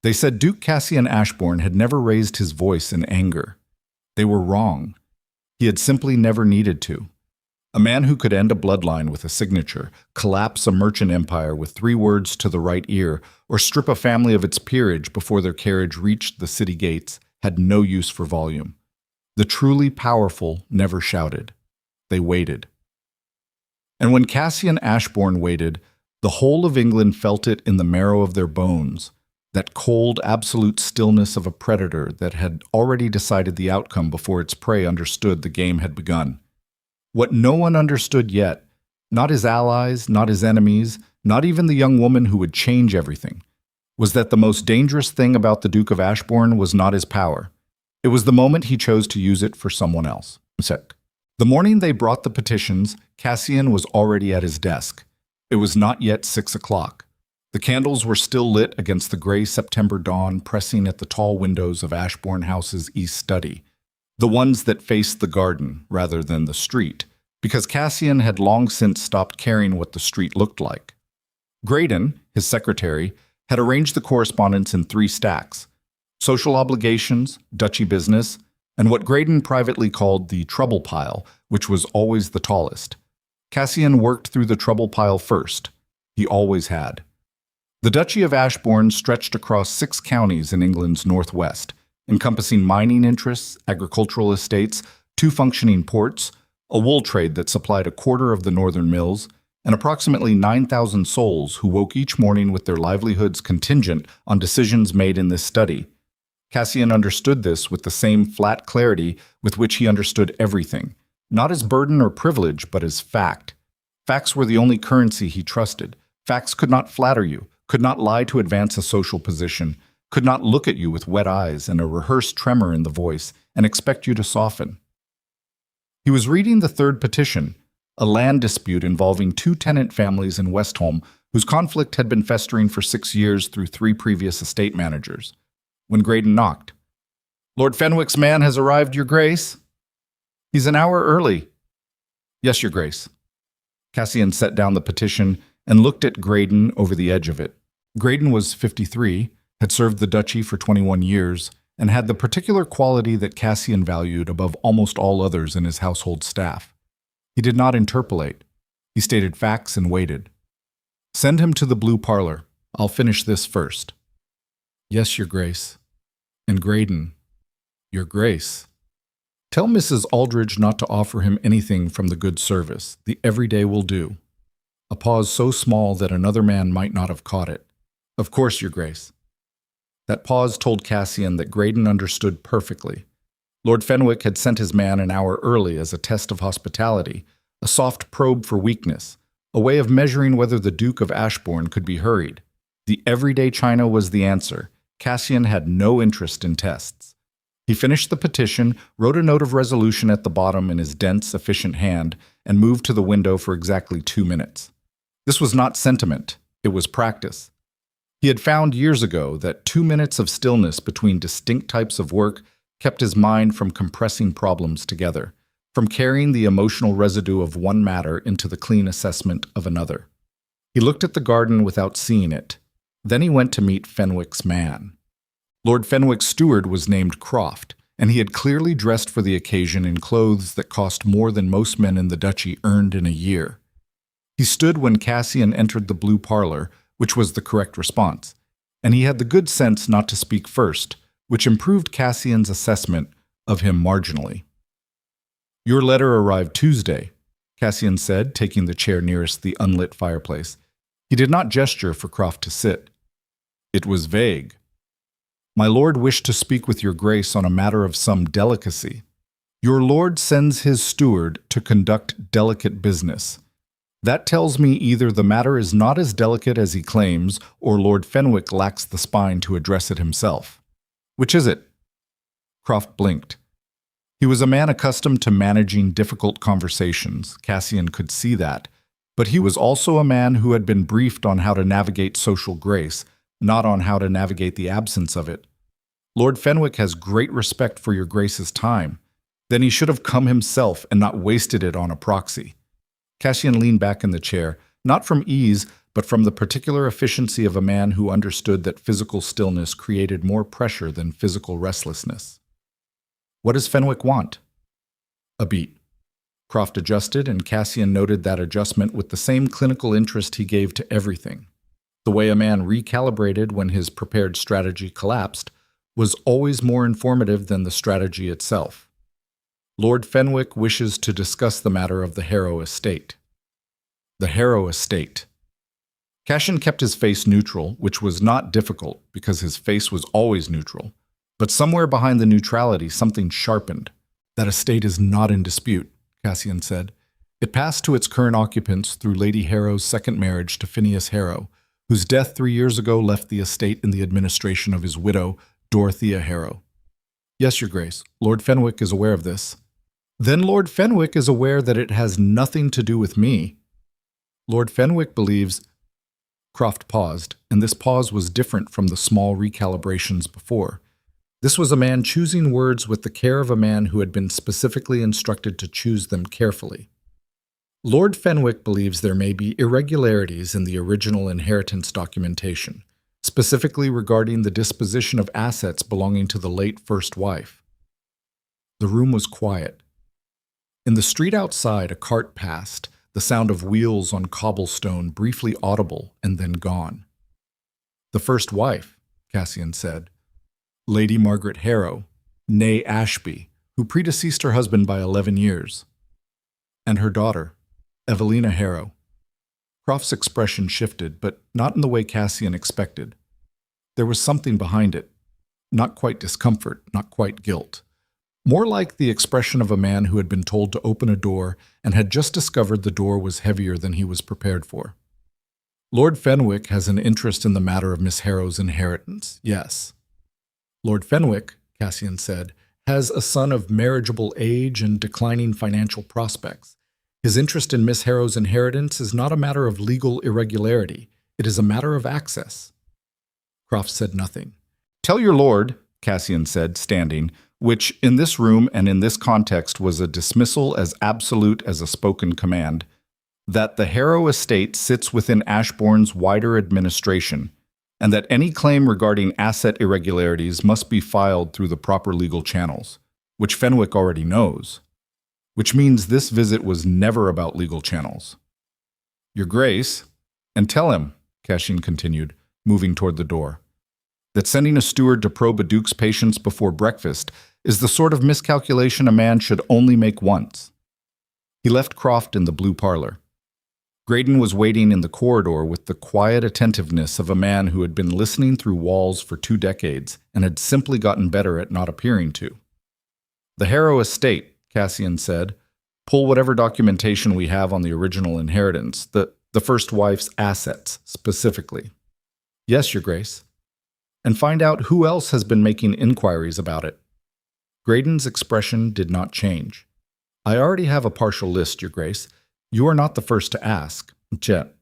They said Duke Cassian Ashbourne had never raised his voice in anger. They were wrong. He had simply never needed to. A man who could end a bloodline with a signature, collapse a merchant empire with 3 words to the right ear, or strip a family of its peerage before their carriage reached the city gates had no use for volume. The truly powerful never shouted. They waited. And when Cassian Ashbourne waited, the whole of England felt it in the marrow of their bones, that cold, absolute stillness of a predator that had already decided the outcome before its prey understood the game had begun. What no one understood yet, not his allies, not his enemies, not even the young woman who would change everything, was that the most dangerous thing about the Duke of Ashbourne was not his power. It was the moment he chose to use it for someone else. The morning they brought the petitions, Cassian was already at his desk. It was not yet 6 o'clock. The candles were still lit against the gray September dawn, pressing at the tall windows of Ashbourne House's east study, the ones that faced the garden rather than the street, because Cassian had long since stopped caring what the street looked like. Graydon, his secretary, had arranged the correspondence in 3 stacks: social obligations, duchy business, and what Graydon privately called the trouble pile, which was always the tallest. Cassian worked through the trouble pile first. He always had. The Duchy of Ashbourne stretched across 6 counties in England's northwest, encompassing mining interests, agricultural estates, 2 functioning ports, a wool trade that supplied a quarter of the northern mills, and approximately 9,000 souls who woke each morning with their livelihoods contingent on decisions made in this study. Cassian understood this with the same flat clarity with which he understood everything, not as burden or privilege, but as fact. Facts were the only currency he trusted. Facts could not flatter you, could not lie to advance a social position, could not look at you with wet eyes and a rehearsed tremor in the voice and expect you to soften. He was reading the 3rd petition, a land dispute involving 2 tenant families in Westholme whose conflict had been festering for 6 years through 3 previous estate managers, when Graydon knocked. "Lord Fenwick's man has arrived, Your Grace." "He's an hour early." "Yes, Your Grace." Cassian set down the petition and looked at Graydon over the edge of it. Graydon was 53, had served the duchy for 21 years, and had the particular quality that Cassian valued above almost all others in his household staff. He did not interpolate. He stated facts and waited. "Send him to the blue parlor. I'll finish this first." "Yes, Your Grace." And Graydon, "Your Grace. Tell Mrs. Aldridge not to offer him anything from the good service. The everyday will do." A pause so small that another man might not have caught it. "Of course, Your Grace." That pause told Cassian that Graydon understood perfectly. Lord Fenwick had sent his man an hour early as a test of hospitality, a soft probe for weakness, a way of measuring whether the Duke of Ashbourne could be hurried. The everyday china was the answer. Cassian had no interest in tests. He finished the petition, wrote a note of resolution at the bottom in his dense, efficient hand, and moved to the window for exactly 2 minutes. This was not sentiment. It was practice. He had found years ago that 2 minutes of stillness between distinct types of work kept his mind from compressing problems together, from carrying the emotional residue of one matter into the clean assessment of another. He looked at the garden without seeing it. Then he went to meet Fenwick's man. Lord Fenwick's steward was named Croft, and he had clearly dressed for the occasion in clothes that cost more than most men in the duchy earned in a year. He stood when Cassian entered the blue parlor, which was the correct response, and he had the good sense not to speak first, which improved Cassian's assessment of him marginally. "Your letter arrived Tuesday," Cassian said, taking the chair nearest the unlit fireplace. He did not gesture for Croft to sit. It was vague. "My lord wished to speak with your grace on a matter of some delicacy. Your lord sends his steward to conduct delicate business. That tells me either the matter is not as delicate as he claims, or Lord Fenwick lacks the spine to address it himself. Which is it?" Croft blinked. He was a man accustomed to managing difficult conversations. Cassian could see that. But he was also a man who had been briefed on how to navigate social grace, not on how to navigate the absence of it. "Lord Fenwick has great respect for your grace's time. Then he should have come himself and not wasted it on a proxy." Cassian leaned back in the chair, not from ease, but from the particular efficiency of a man who understood that physical stillness created more pressure than physical restlessness. What does Fenwick want? A beat. Croft adjusted, and Cassian noted that adjustment with the same clinical interest he gave to everything. The way a man recalibrated when his prepared strategy collapsed was always more informative than the strategy itself. Lord Fenwick wishes to discuss the matter of the Harrow estate. The Harrow estate. Cassian kept his face neutral, which was not difficult because his face was always neutral. But somewhere behind the neutrality, something sharpened. That estate is not in dispute, Cassian said. It passed to its current occupants through Lady Harrow's second marriage to Phineas Harrow, whose death 3 years ago left the estate in the administration of his widow, Dorothea Harrow. Yes, Your Grace, Lord Fenwick is aware of this. Then Lord Fenwick is aware that it has nothing to do with me. Lord Fenwick believes... Croft paused, and this pause was different from the small recalibrations before. This was a man choosing words with the care of a man who had been specifically instructed to choose them carefully. Lord Fenwick believes there may be irregularities in the original inheritance documentation, specifically regarding the disposition of assets belonging to the late first wife. The room was quiet. In the street outside, a cart passed, the sound of wheels on cobblestone briefly audible and then gone. The first wife, Cassian said. Lady Margaret Harrow, née Ashby, who predeceased her husband by 11 years. And her daughter, Evelina Harrow. Croft's expression shifted, but not in the way Cassian expected. There was something behind it. Not quite discomfort, not quite guilt. More like the expression of a man who had been told to open a door and had just discovered the door was heavier than he was prepared for. Lord Fenwick has an interest in the matter of Miss Harrow's inheritance, yes. Lord Fenwick, Cassian said, has a son of marriageable age and declining financial prospects. His interest in Miss Harrow's inheritance is not a matter of legal irregularity. It is a matter of access. Croft said nothing. Tell your lord, Cassian said, standing, which in this room and in this context was a dismissal as absolute as a spoken command, that the Harrow estate sits within Ashbourne's wider administration, and that any claim regarding asset irregularities must be filed through the proper legal channels, which Fenwick already knows, which means this visit was never about legal channels. Your Grace, and tell him, Cassian continued, moving toward the door, that sending a steward to probe a duke's patience before breakfast is the sort of miscalculation a man should only make once. He left Croft in the blue parlor. Graydon was waiting in the corridor with the quiet attentiveness of a man who had been listening through walls for 2 decades and had simply gotten better at not appearing to. The Harrow estate, Cassian said, pull whatever documentation we have on the original inheritance, the first wife's assets, specifically. Yes, Your Grace. And find out who else has been making inquiries about it. Graydon's expression did not change. I already have a partial list, Your Grace. You are not the first to ask. Jet.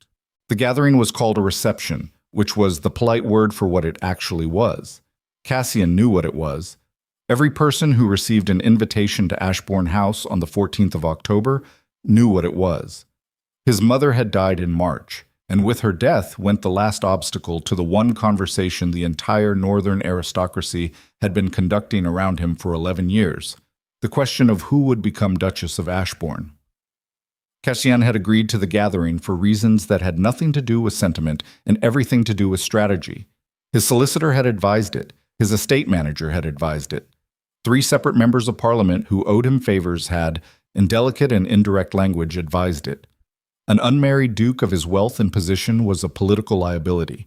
The gathering was called a reception, which was the polite word for what it actually was. Cassian knew what it was. Every person who received an invitation to Ashbourne House on the 14th of October knew what it was. His mother had died in March, and with her death went the last obstacle to the one conversation the entire northern aristocracy had been conducting around him for 11 years, the question of who would become Duchess of Ashbourne. Cassian had agreed to the gathering for reasons that had nothing to do with sentiment and everything to do with strategy. His solicitor had advised it. His estate manager had advised it. 3 separate members of Parliament who owed him favors had, in delicate and indirect language, advised it. An unmarried duke of his wealth and position was a political liability,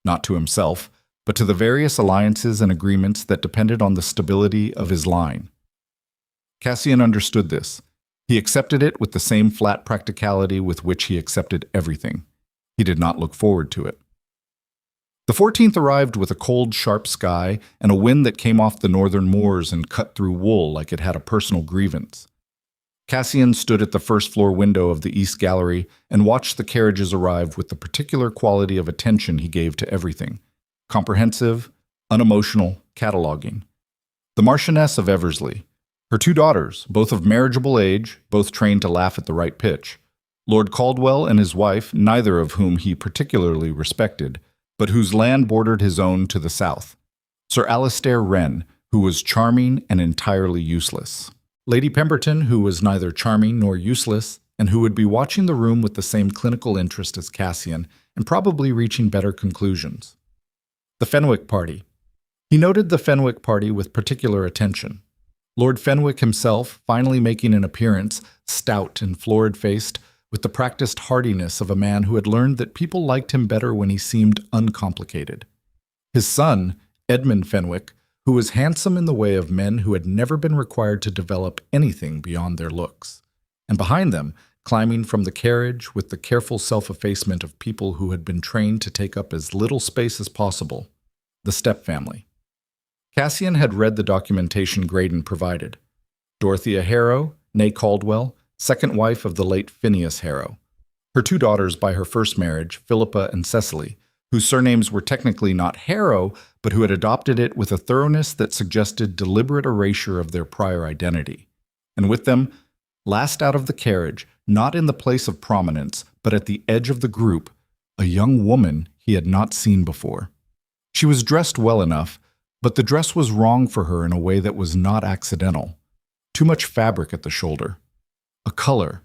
not to himself, but to the various alliances and agreements that depended on the stability of his line. Cassian understood this. He accepted it with the same flat practicality with which he accepted everything. He did not look forward to it. The 14th arrived with a cold, sharp sky and a wind that came off the northern moors and cut through wool like it had a personal grievance. Cassian stood at the first-floor window of the East Gallery and watched the carriages arrive with the particular quality of attention he gave to everything. Comprehensive, unemotional, cataloging. The Marchioness of Eversley, her 2 daughters, both of marriageable age, both trained to laugh at the right pitch. Lord Caldwell and his wife, neither of whom he particularly respected, but whose land bordered his own to the south. Sir Alistair Wren, who was charming and entirely useless. Lady Pemberton, who was neither charming nor useless, and who would be watching the room with the same clinical interest as Cassian, and probably reaching better conclusions. The Fenwick party. He noted the Fenwick party with particular attention. Lord Fenwick himself, finally making an appearance, stout and florid-faced, with the practiced hardiness of a man who had learned that people liked him better when he seemed uncomplicated. His son, Edmund Fenwick, who was handsome in the way of men who had never been required to develop anything beyond their looks. And behind them, climbing from the carriage with the careful self-effacement of people who had been trained to take up as little space as possible, the Step family. Cassian had read the documentation Graydon provided. Dorothea Harrow, née Caldwell, second wife of the late Phineas Harrow. Her two daughters by her first marriage, Philippa and Cecily, whose surnames were technically not Harrow, but who had adopted it with a thoroughness that suggested deliberate erasure of their prior identity. And with them, last out of the carriage, not in the place of prominence, but at the edge of the group, a young woman he had not seen before. She was dressed well enough, but the dress was wrong for her in a way that was not accidental. Too much fabric at the shoulder. A color,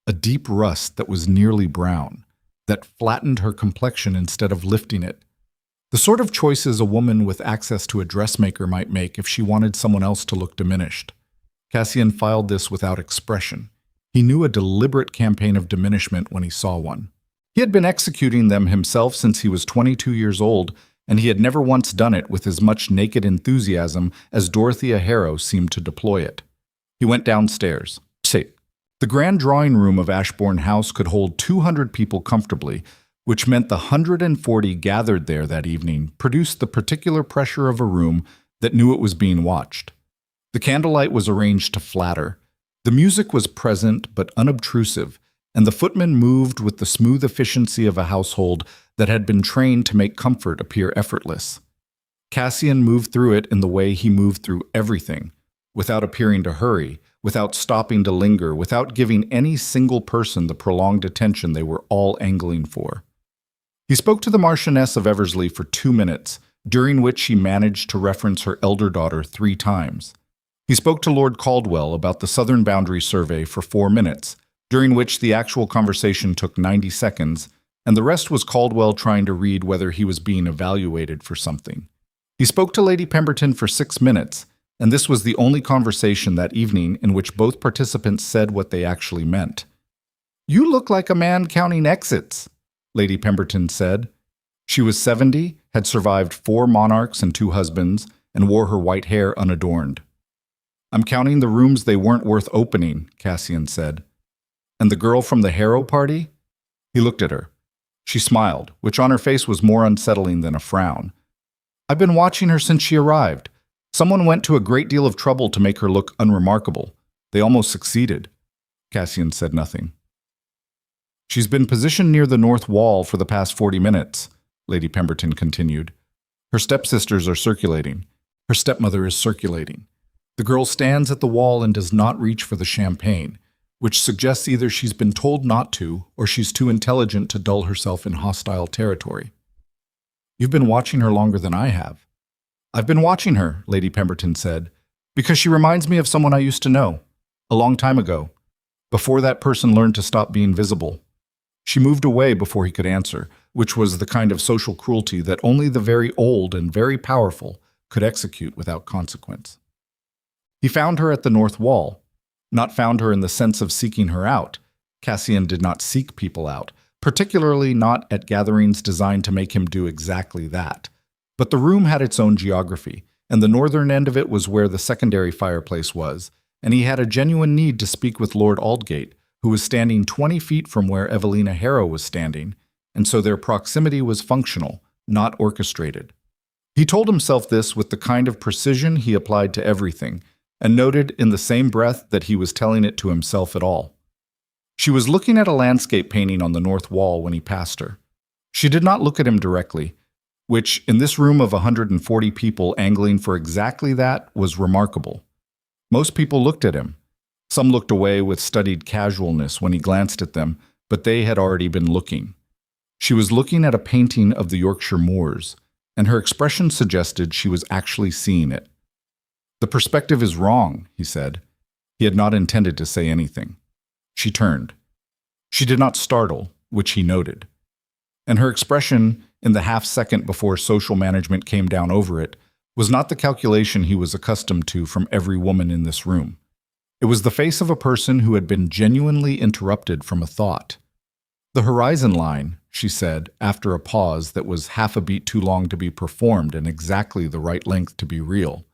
a deep rust that was nearly brown, that flattened her complexion instead of lifting it. The sort of choices a woman with access to a dressmaker might make if she wanted someone else to look diminished. Cassian filed this without expression. He knew a deliberate campaign of diminishment when he saw one. He had been executing them himself since he was 22 years old, and he had never once done it with as much naked enthusiasm as Dorothea Harrow seemed to deploy it. He went downstairs. The grand drawing room of Ashbourne House could hold 200 people comfortably, which meant the 140 gathered there that evening produced the particular pressure of a room that knew it was being watched. The candlelight was arranged to flatter. The music was present but unobtrusive, and the footmen moved with the smooth efficiency of a household that had been trained to make comfort appear effortless. Cassian moved through it in the way he moved through everything, without appearing to hurry, without stopping to linger, without giving any single person the prolonged attention they were all angling for. He spoke to the Marchioness of Eversley for 2 minutes, during which she managed to reference her elder daughter 3 times. He spoke to Lord Caldwell about the Southern Boundary Survey for 4 minutes, during which the actual conversation took 90 seconds, and the rest was Caldwell trying to read whether he was being evaluated for something. He spoke to Lady Pemberton for 6 minutes, and this was the only conversation that evening in which both participants said what they actually meant. "You look like a man counting exits," Lady Pemberton said. She was 70, had survived 4 monarchs and 2 husbands, and wore her white hair unadorned. "I'm counting the rooms they weren't worth opening," Cassian said. "And the girl from the Harrow party?" He looked at her. She smiled, which on her face was more unsettling than a frown. "I've been watching her since she arrived. Someone went to a great deal of trouble to make her look unremarkable. They almost succeeded." Cassian said nothing. "She's been positioned near the north wall for the past 40 minutes, Lady Pemberton continued. "Her stepsisters are circulating. Her stepmother is circulating. The girl stands at the wall and does not reach for the champagne, which suggests either she's been told not to or she's too intelligent to dull herself in hostile territory." "You've been watching her longer than I have." "I've been watching her," Lady Pemberton said, "because she reminds me of someone I used to know, a long time ago, before that person learned to stop being visible." She moved away before he could answer, which was the kind of social cruelty that only the very old and very powerful could execute without consequence. He found her at the north wall, not found her in the sense of seeking her out. Cassian did not seek people out, particularly not at gatherings designed to make him do exactly that. But the room had its own geography, and the northern end of it was where the secondary fireplace was, and he had a genuine need to speak with Lord Aldgate, who was standing 20 feet from where Evelina Harrow was standing, and so their proximity was functional, not orchestrated. He told himself this with the kind of precision he applied to everything, and noted in the same breath that he was telling it to himself at all. She was looking at a landscape painting on the north wall when he passed her. She did not look at him directly, which, in this room of 140 people angling for exactly that, was remarkable. Most people looked at him. Some looked away with studied casualness when he glanced at them, but they had already been looking. She was looking at a painting of the Yorkshire moors, and her expression suggested she was actually seeing it. "The perspective is wrong," he said. He had not intended to say anything. She turned. She did not startle, which he noted. And her expression, in the half-second before social management came down over it, was not the calculation he was accustomed to from every woman in this room. It was the face of a person who had been genuinely interrupted from a thought. "The horizon line," she said, after a pause that was half a beat too long to be performed and exactly the right length to be real.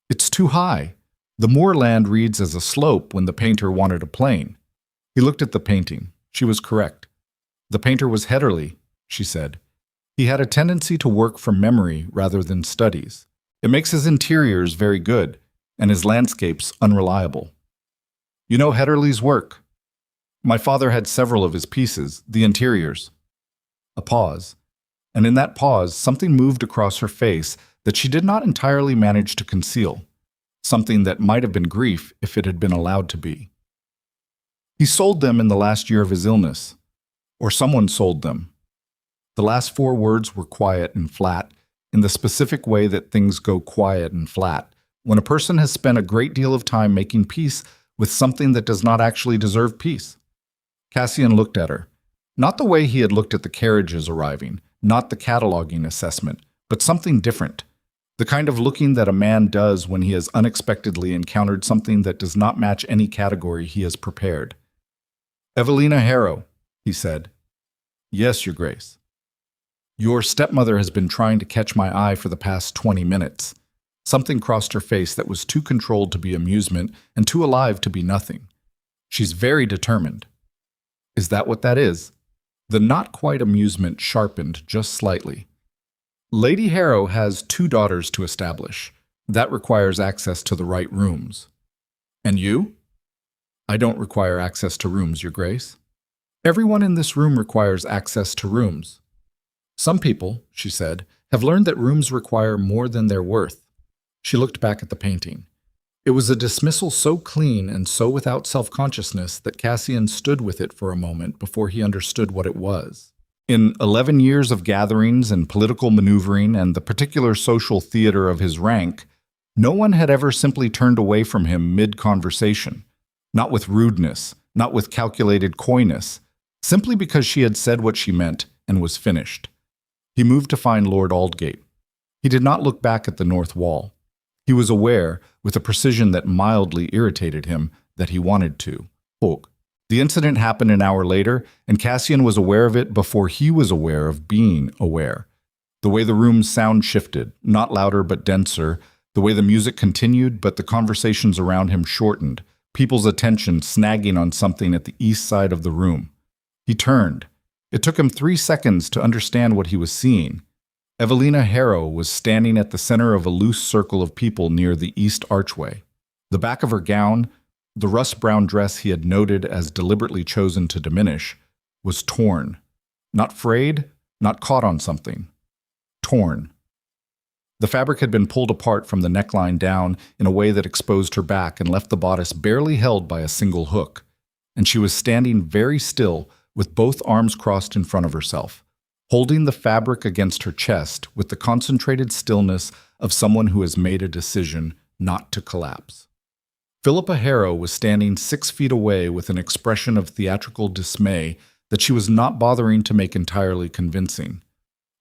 "It's too high. The moorland reads as a slope when the painter wanted a plane." He looked at the painting. She was correct. "The painter was Hedderly," she said. "He had a tendency to work from memory rather than studies. It makes his interiors very good, and his landscapes unreliable." "You know Hedderly's work?" "My father had several of his pieces, the interiors." A pause, and in that pause something moved across her face that she did not entirely manage to conceal, something that might have been grief if it had been allowed to be. "He sold them in the last year of his illness. Or someone sold them." The last 4 words were quiet and flat, in the specific way that things go quiet and flat when a person has spent a great deal of time making peace with something that does not actually deserve peace. Cassian looked at her. Not the way he had looked at the carriages arriving, not the cataloging assessment, but something different. The kind of looking that a man does when he has unexpectedly encountered something that does not match any category he has prepared. "Evelina Harrow," he said. "Yes, Your Grace." "Your stepmother has been trying to catch my eye for the past 20 minutes. Something crossed her face that was too controlled to be amusement and too alive to be nothing. She's very determined." "Is that what that is?" The not quite amusement sharpened just slightly. "Lady Harrow has 2 daughters to establish. That requires access to the right rooms." "And you?" "I don't require access to rooms, Your Grace." "Everyone in this room requires access to rooms." "Some people," she said, "have learned that rooms require more than they're worth." She looked back at the painting. It was a dismissal so clean and so without self-consciousness that Cassian stood with it for a moment before he understood what it was. In 11 years of gatherings and political maneuvering and the particular social theater of his rank, no one had ever simply turned away from him mid-conversation, not with rudeness, not with calculated coyness, simply because she had said what she meant and was finished. He moved to find Lord Aldgate. He did not look back at the north wall. He was aware, with a precision that mildly irritated him, that he wanted to. The incident happened an hour later, and Cassian was aware of it before he was aware of being aware. The way the room's sound shifted, not louder but denser, the way the music continued but the conversations around him shortened, people's attention snagging on something at the east side of the room. He turned. It took him 3 seconds to understand what he was seeing. Evelina Harrow was standing at the center of a loose circle of people near the east archway. The back of her gown, the rust-brown dress he had noted as deliberately chosen to diminish, was torn. Not frayed, not caught on something. Torn. The fabric had been pulled apart from the neckline down in a way that exposed her back and left the bodice barely held by a single hook, and she was standing very still with both arms crossed in front of herself, holding the fabric against her chest with the concentrated stillness of someone who has made a decision not to collapse. Philippa Harrow was standing 6 feet away with an expression of theatrical dismay that she was not bothering to make entirely convincing.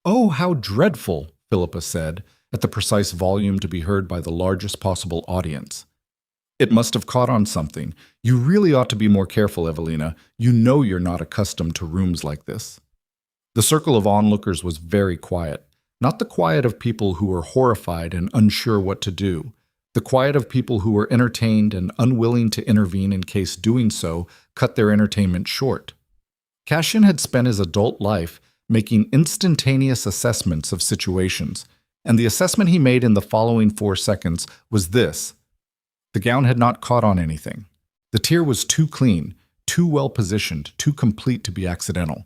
"Oh, how dreadful," Philippa said, at the precise volume to be heard by the largest possible audience. "It must have caught on something. You really ought to be more careful, Evelina. You know you're not accustomed to rooms like this." The circle of onlookers was very quiet, not the quiet of people who were horrified and unsure what to do, the quiet of people who were entertained and unwilling to intervene in case doing so cut their entertainment short. Cassian had spent his adult life making instantaneous assessments of situations, and the assessment he made in the following 4 seconds was this. The gown had not caught on anything. The tier was too clean, too well positioned, too complete to be accidental.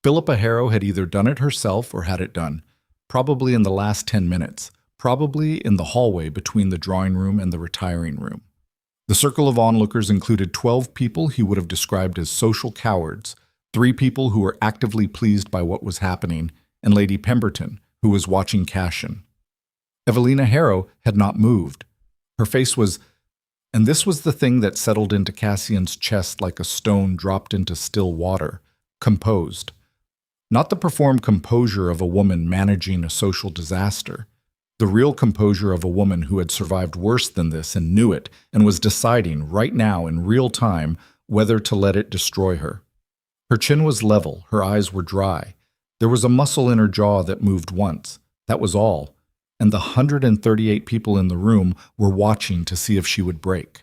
Philippa Harrow had either done it herself or had it done, probably in the last 10 minutes, probably in the hallway between the drawing room and the retiring room. The circle of onlookers included 12 people he would have described as social cowards, 3 people who were actively pleased by what was happening, and Lady Pemberton, who was watching Cassian. Evelina Harrow had not moved. Her face was, and this was the thing that settled into Cassian's chest like a stone dropped into still water, composed. Not the performed composure of a woman managing a social disaster. The real composure of a woman who had survived worse than this and knew it and was deciding right now in real time whether to let it destroy her. Her chin was level, her eyes were dry. There was a muscle in her jaw that moved once. That was all. And the 138 people in the room were watching to see if she would break.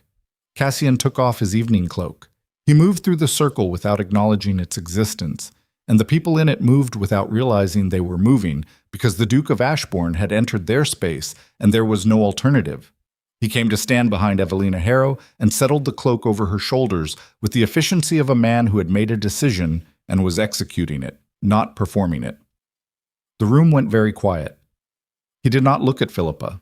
Cassian took off his evening cloak. He moved through the circle without acknowledging its existence, and the people in it moved without realizing they were moving because the Duke of Ashbourne had entered their space and there was no alternative. He came to stand behind Evelina Harrow and settled the cloak over her shoulders with the efficiency of a man who had made a decision and was executing it, not performing it. The room went very quiet. He did not look at Philippa.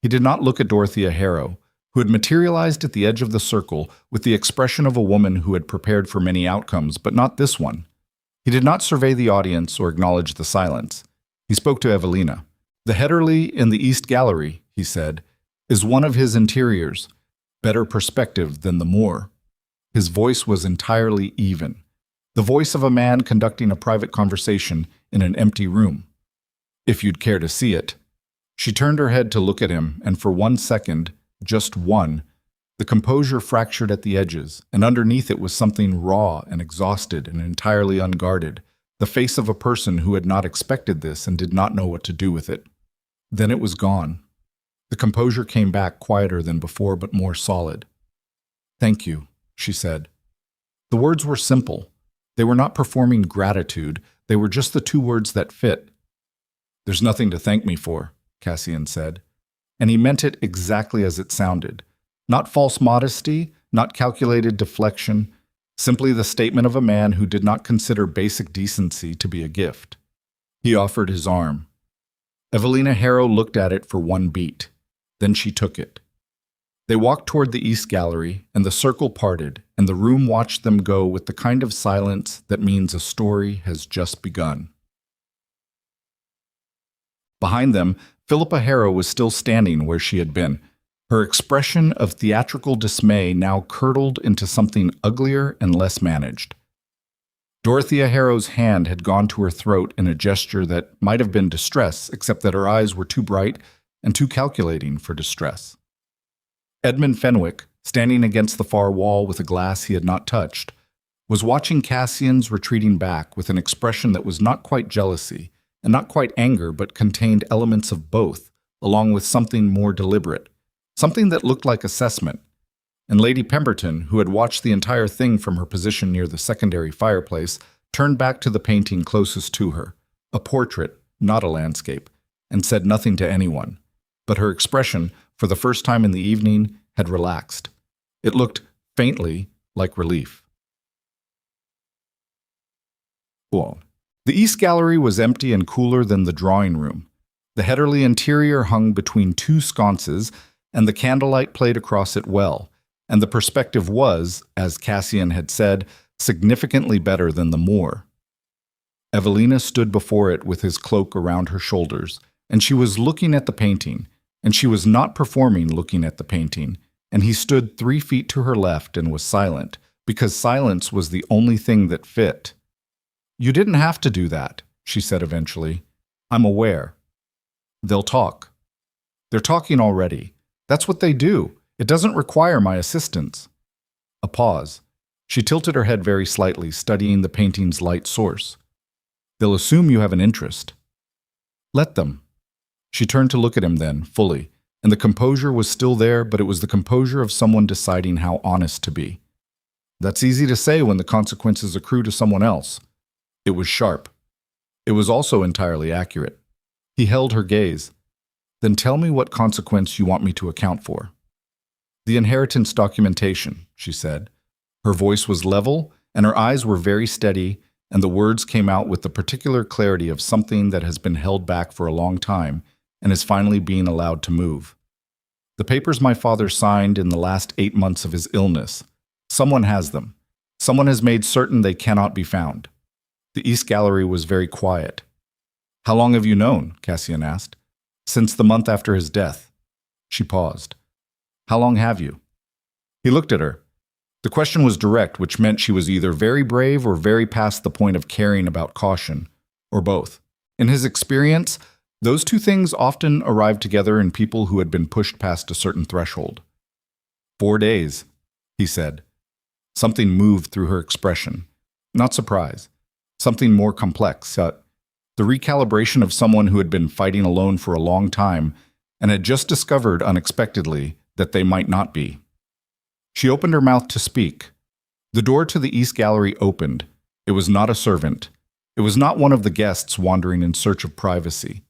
He did not look at Dorothea Harrow, who had materialized at the edge of the circle with the expression of a woman who had prepared for many outcomes, but not this one. He did not survey the audience or acknowledge the silence. He spoke to Evelina. "The Hetterly in the East Gallery," he said, "is one of his interiors, better perspective than the Moor." His voice was entirely even, the voice of a man conducting a private conversation in an empty room. "If you'd care to see it." She turned her head to look at him, and for 1 second, just one, the composure fractured at the edges, and underneath it was something raw and exhausted and entirely unguarded, the face of a person who had not expected this and did not know what to do with it. Then it was gone. The composure came back quieter than before, but more solid. "Thank you," she said. The words were simple. They were not performing gratitude. They were just the 2 words that fit. "There's nothing to thank me for," Cassian said. And he meant it exactly as it sounded. Not false modesty, not calculated deflection, simply the statement of a man who did not consider basic decency to be a gift. He offered his arm. Evelina Harrow looked at it for 1 beat. Then she took it. They walked toward the East Gallery, and the circle parted, and the room watched them go with the kind of silence that means a story has just begun. Behind them, Philippa Harrow was still standing where she had been. Her expression of theatrical dismay now curdled into something uglier and less managed. Dorothea Harrow's hand had gone to her throat in a gesture that might have been distress, except that her eyes were too bright and too calculating for distress. Edmund Fenwick, standing against the far wall with a glass he had not touched, was watching Cassian's retreating back with an expression that was not quite jealousy and not quite anger, but contained elements of both, along with something more deliberate, something that looked like assessment. And Lady Pemberton, who had watched the entire thing from her position near the secondary fireplace, turned back to the painting closest to her, a portrait, not a landscape, and said nothing to anyone. But her expression, for the first time in the evening, had relaxed. It looked, faintly, like relief. Well, the East Gallery was empty and cooler than the drawing room. The Hetterly interior hung between 2 sconces, and the candlelight played across it well, and the perspective was, as Cassian had said, significantly better than the Moor. Evelina stood before it with his cloak around her shoulders, and she was looking at the painting, and she was not performing looking at the painting, and he stood 3 feet to her left and was silent, because silence was the only thing that fit. "You didn't have to do that," she said eventually. "I'm aware." "They'll talk." "They're talking already. That's what they do. It doesn't require my assistance." A pause. She tilted her head very slightly, studying the painting's light source. "They'll assume you have an interest." "Let them." She turned to look at him then, fully, and the composure was still there, but it was the composure of someone deciding how honest to be. That's easy to say when the consequences accrue to someone else. It was sharp. It was also entirely accurate. He held her gaze. "Then tell me what consequence you want me to account for." "The inheritance documentation," she said. Her voice was level, and her eyes were very steady, and the words came out with the particular clarity of something that has been held back for a long time and is finally being allowed to move. "The papers my father signed in the last 8 months of his illness. Someone has them. Someone has made certain they cannot be found. The East Gallery was very quiet. How long have you known? Cassian asked. Since the month after his death. She paused. How long have you? He looked at her. The question was direct, which meant she was either very brave or very past the point of caring about caution, or both. In his experience, those two things often arrived together in people who had been pushed past a certain threshold. 4 days, he said. Something moved through her expression. Not surprise. Something more complex. The recalibration of someone who had been fighting alone for a long time and had just discovered unexpectedly that they might not be. She opened her mouth to speak. The door to the East Gallery opened. It was not a servant. It was not one of the guests wandering in search of privacy.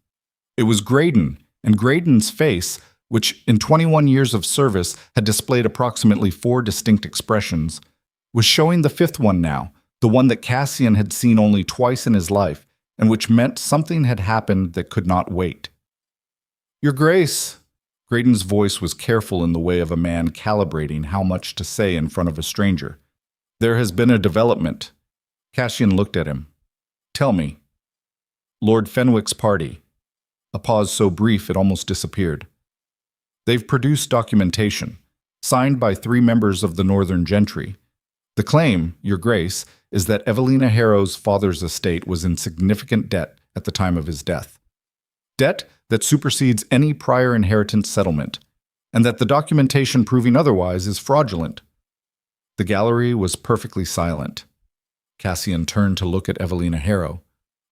It was Graydon, and Graydon's face, which in 21 years of service had displayed approximately 4 distinct expressions, was showing the 5th one now, the one that Cassian had seen only twice in his life, and which meant something had happened that could not wait. Your Grace! Graydon's voice was careful in the way of a man calibrating how much to say in front of a stranger. There has been a development. Cassian looked at him. Tell me. Lord Fenwick's party. A pause so brief it almost disappeared. They've produced documentation, signed by 3 members of the Northern Gentry. The claim, Your Grace, is that Evelina Harrow's father's estate was in significant debt at the time of his death. Debt that supersedes any prior inheritance settlement, and that the documentation proving otherwise is fraudulent. The gallery was perfectly silent. Cassian turned to look at Evelina Harrow.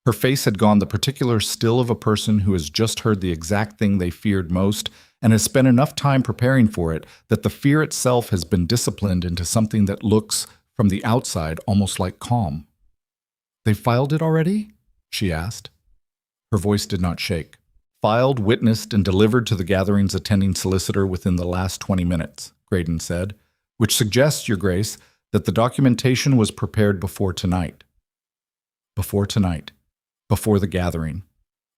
Her face had gone the particular still of a person who has just heard the exact thing they feared most and has spent enough time preparing for it that the fear itself has been disciplined into something that looks, from the outside, almost like calm. They filed it already? She asked. Her voice did not shake. Filed, witnessed, and delivered to the gathering's attending solicitor within the last 20 minutes, Graydon said, which suggests, Your Grace, that the documentation was prepared before tonight. Before tonight. Before the gathering.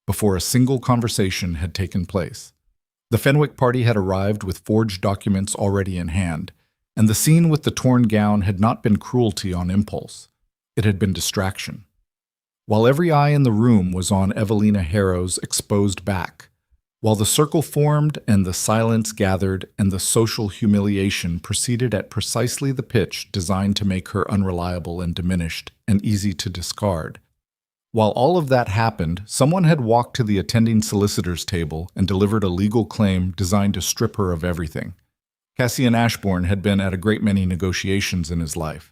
Before a single conversation had taken place. The Fenwick party had arrived with forged documents already in hand, and the scene with the torn gown had not been cruelty on impulse. It had been distraction. While every eye in the room was on Evelina Harrow's exposed back, while the circle formed and the silence gathered and the social humiliation proceeded at precisely the pitch designed to make her unreliable and diminished and easy to discard. While all of that happened, someone had walked to the attending solicitor's table and delivered a legal claim designed to strip her of everything. Cassian Ashbourne had been at a great many negotiations in his life.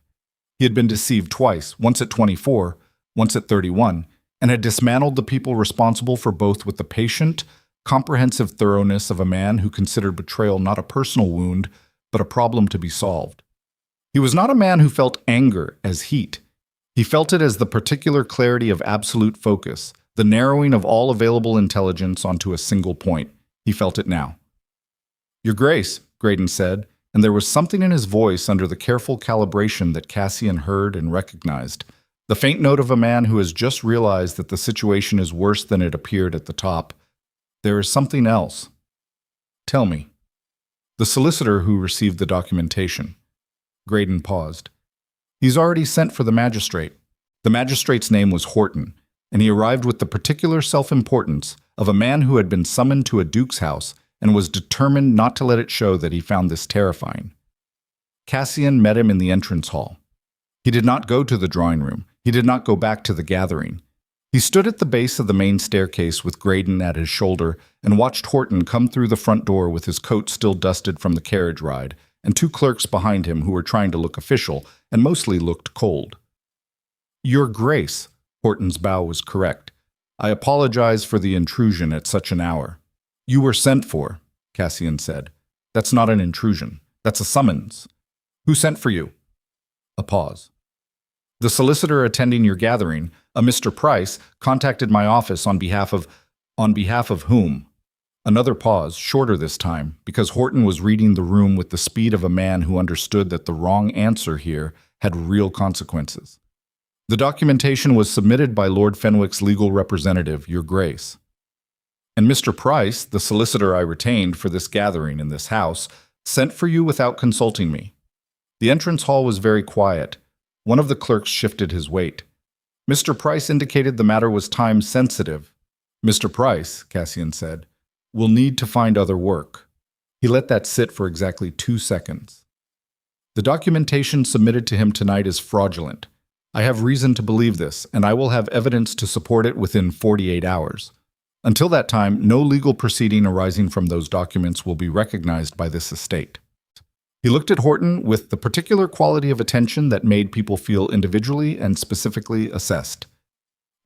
He had been deceived twice, once at 24, once at 31, and had dismantled the people responsible for both with the patient, comprehensive thoroughness of a man who considered betrayal not a personal wound, but a problem to be solved. He was not a man who felt anger as heat. He felt it as the particular clarity of absolute focus, the narrowing of all available intelligence onto a single point. He felt it now. Your Grace, Graydon said, and there was something in his voice under the careful calibration that Cassian heard and recognized. The faint note of a man who has just realized that the situation is worse than it appeared at the top. There is something else. Tell me. The solicitor who received the documentation. Graydon paused. He's already sent for the magistrate. The magistrate's name was Horton, and he arrived with the particular self-importance of a man who had been summoned to a duke's house and was determined not to let it show that he found this terrifying. Cassian met him in the entrance hall. He did not go to the drawing room. He did not go back to the gathering. He stood at the base of the main staircase with Graydon at his shoulder and watched Horton come through the front door with his coat still dusted from the carriage ride, and 2 clerks behind him who were trying to look official and mostly looked cold. Your Grace, Horton's bow was correct. I apologize for the intrusion at such an hour. You were sent for, Cassian said. That's not an intrusion. That's a summons. Who sent for you? A pause. The solicitor attending your gathering, a Mr. Price, contacted my office on behalf of whom? Another pause, shorter this time, because Horton was reading the room with the speed of a man who understood that the wrong answer here had real consequences. The documentation was submitted by Lord Fenwick's legal representative, Your Grace. And Mr. Price, the solicitor I retained for this gathering in this house, sent for you without consulting me. The entrance hall was very quiet. One of the clerks shifted his weight. Mr. Price indicated the matter was time-sensitive. Mr. Price, Cassian said, will need to find other work. He let that sit for exactly 2 seconds. The documentation submitted to him tonight is fraudulent. I have reason to believe this, and I will have evidence to support it within 48 hours. Until that time, no legal proceeding arising from those documents will be recognized by this estate. He looked at Horton with the particular quality of attention that made people feel individually and specifically assessed.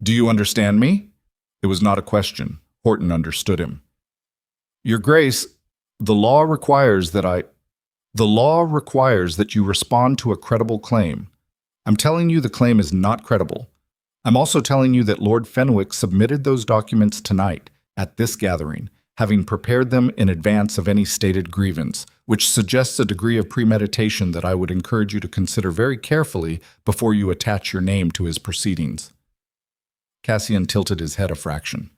Do you understand me? It was not a question. Horton understood him. Your Grace, the law requires that you respond to a credible claim. I'm telling you the claim is not credible. I'm also telling you that Lord Fenwick submitted those documents tonight at this gathering, having prepared them in advance of any stated grievance, which suggests a degree of premeditation that I would encourage you to consider very carefully before you attach your name to his proceedings. Cassian tilted his head a fraction.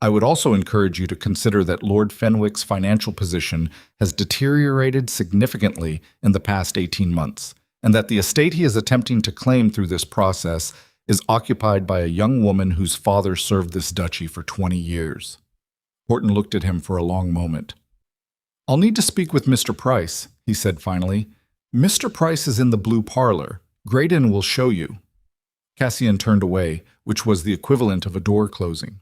I would also encourage you to consider that Lord Fenwick's financial position has deteriorated significantly in the past 18 months, and that the estate he is attempting to claim through this process is occupied by a young woman whose father served this duchy for 20 years. Horton looked at him for a long moment. I'll need to speak with Mr. Price, he said finally. Mr. Price is in the blue parlor. Graydon will show you. Cassian turned away, which was the equivalent of a door closing.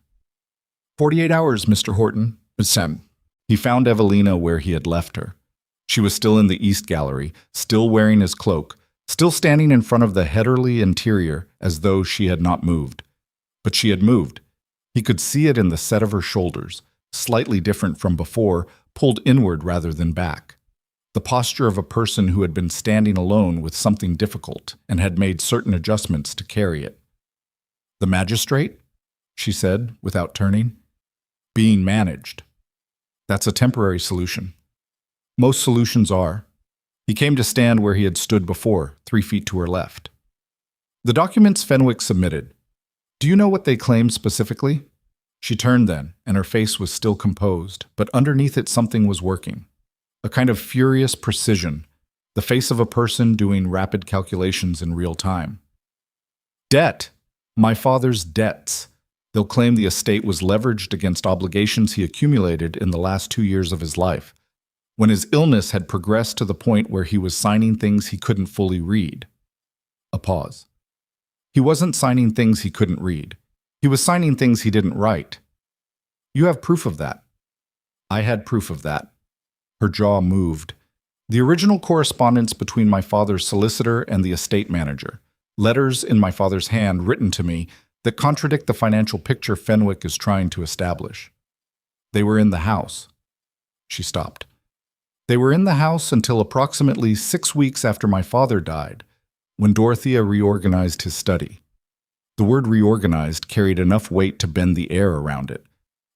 48 hours, Mr. Horton. Sam. He found Evelina where he had left her. She was still in the East Gallery, still wearing his cloak, still standing in front of the Heatherly interior as though she had not moved. But she had moved. He could see it in the set of her shoulders, slightly different from before, pulled inward rather than back. The posture of a person who had been standing alone with something difficult and had made certain adjustments to carry it. The magistrate? She said, without turning. Being managed. That's a temporary solution. Most solutions are. He came to stand where he had stood before, 3 feet to her left. The documents Fenwick submitted. Do you know what they claim specifically? She turned then, and her face was still composed, but underneath it something was working. A kind of furious precision, the face of a person doing rapid calculations in real time. Debt. My father's debts. They'll claim the estate was leveraged against obligations he accumulated in the last 2 years of his life, when his illness had progressed to the point where he was signing things he couldn't fully read. A pause. He wasn't signing things he couldn't read. He was signing things he didn't write. You have proof of that. I had proof of that. Her jaw moved. The original correspondence between my father's solicitor and the estate manager. Letters in my father's hand written to me that contradict the financial picture Fenwick is trying to establish. They were in the house. She stopped. They were in the house until approximately 6 weeks after my father died, when Dorothea reorganized his study. The word reorganized carried enough weight to bend the air around it.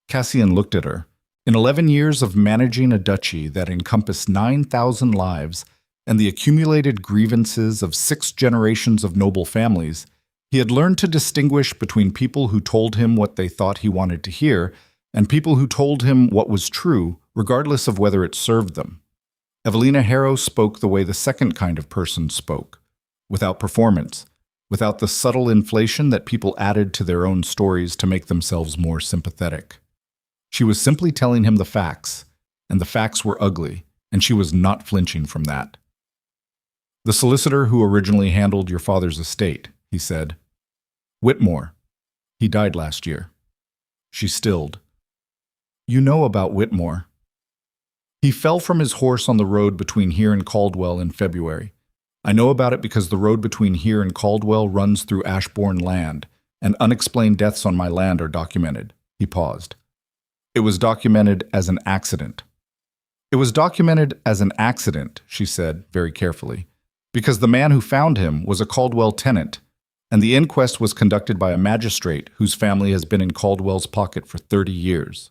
Cassian looked at her. In 11 years of managing a duchy that encompassed 9,000 lives and the accumulated grievances of 6 generations of noble families, he had learned to distinguish between people who told him what they thought he wanted to hear and people who told him what was true, regardless of whether it served them. Evelina Harrow spoke the way the second kind of person spoke, without performance, without the subtle inflation that people added to their own stories to make themselves more sympathetic. She was simply telling him the facts, and the facts were ugly, and she was not flinching from that. The solicitor who originally handled your father's estate, he said. Whitmore. He died last year. She stilled. You know about Whitmore. He fell from his horse on the road between here and Caldwell in February. I know about it because the road between here and Caldwell runs through Ashbourne land, and unexplained deaths on my land are documented. He paused. It was documented as an accident. It was documented as an accident, she said very carefully, because the man who found him was a Caldwell tenant, and the inquest was conducted by a magistrate whose family has been in Caldwell's pocket for 30 years.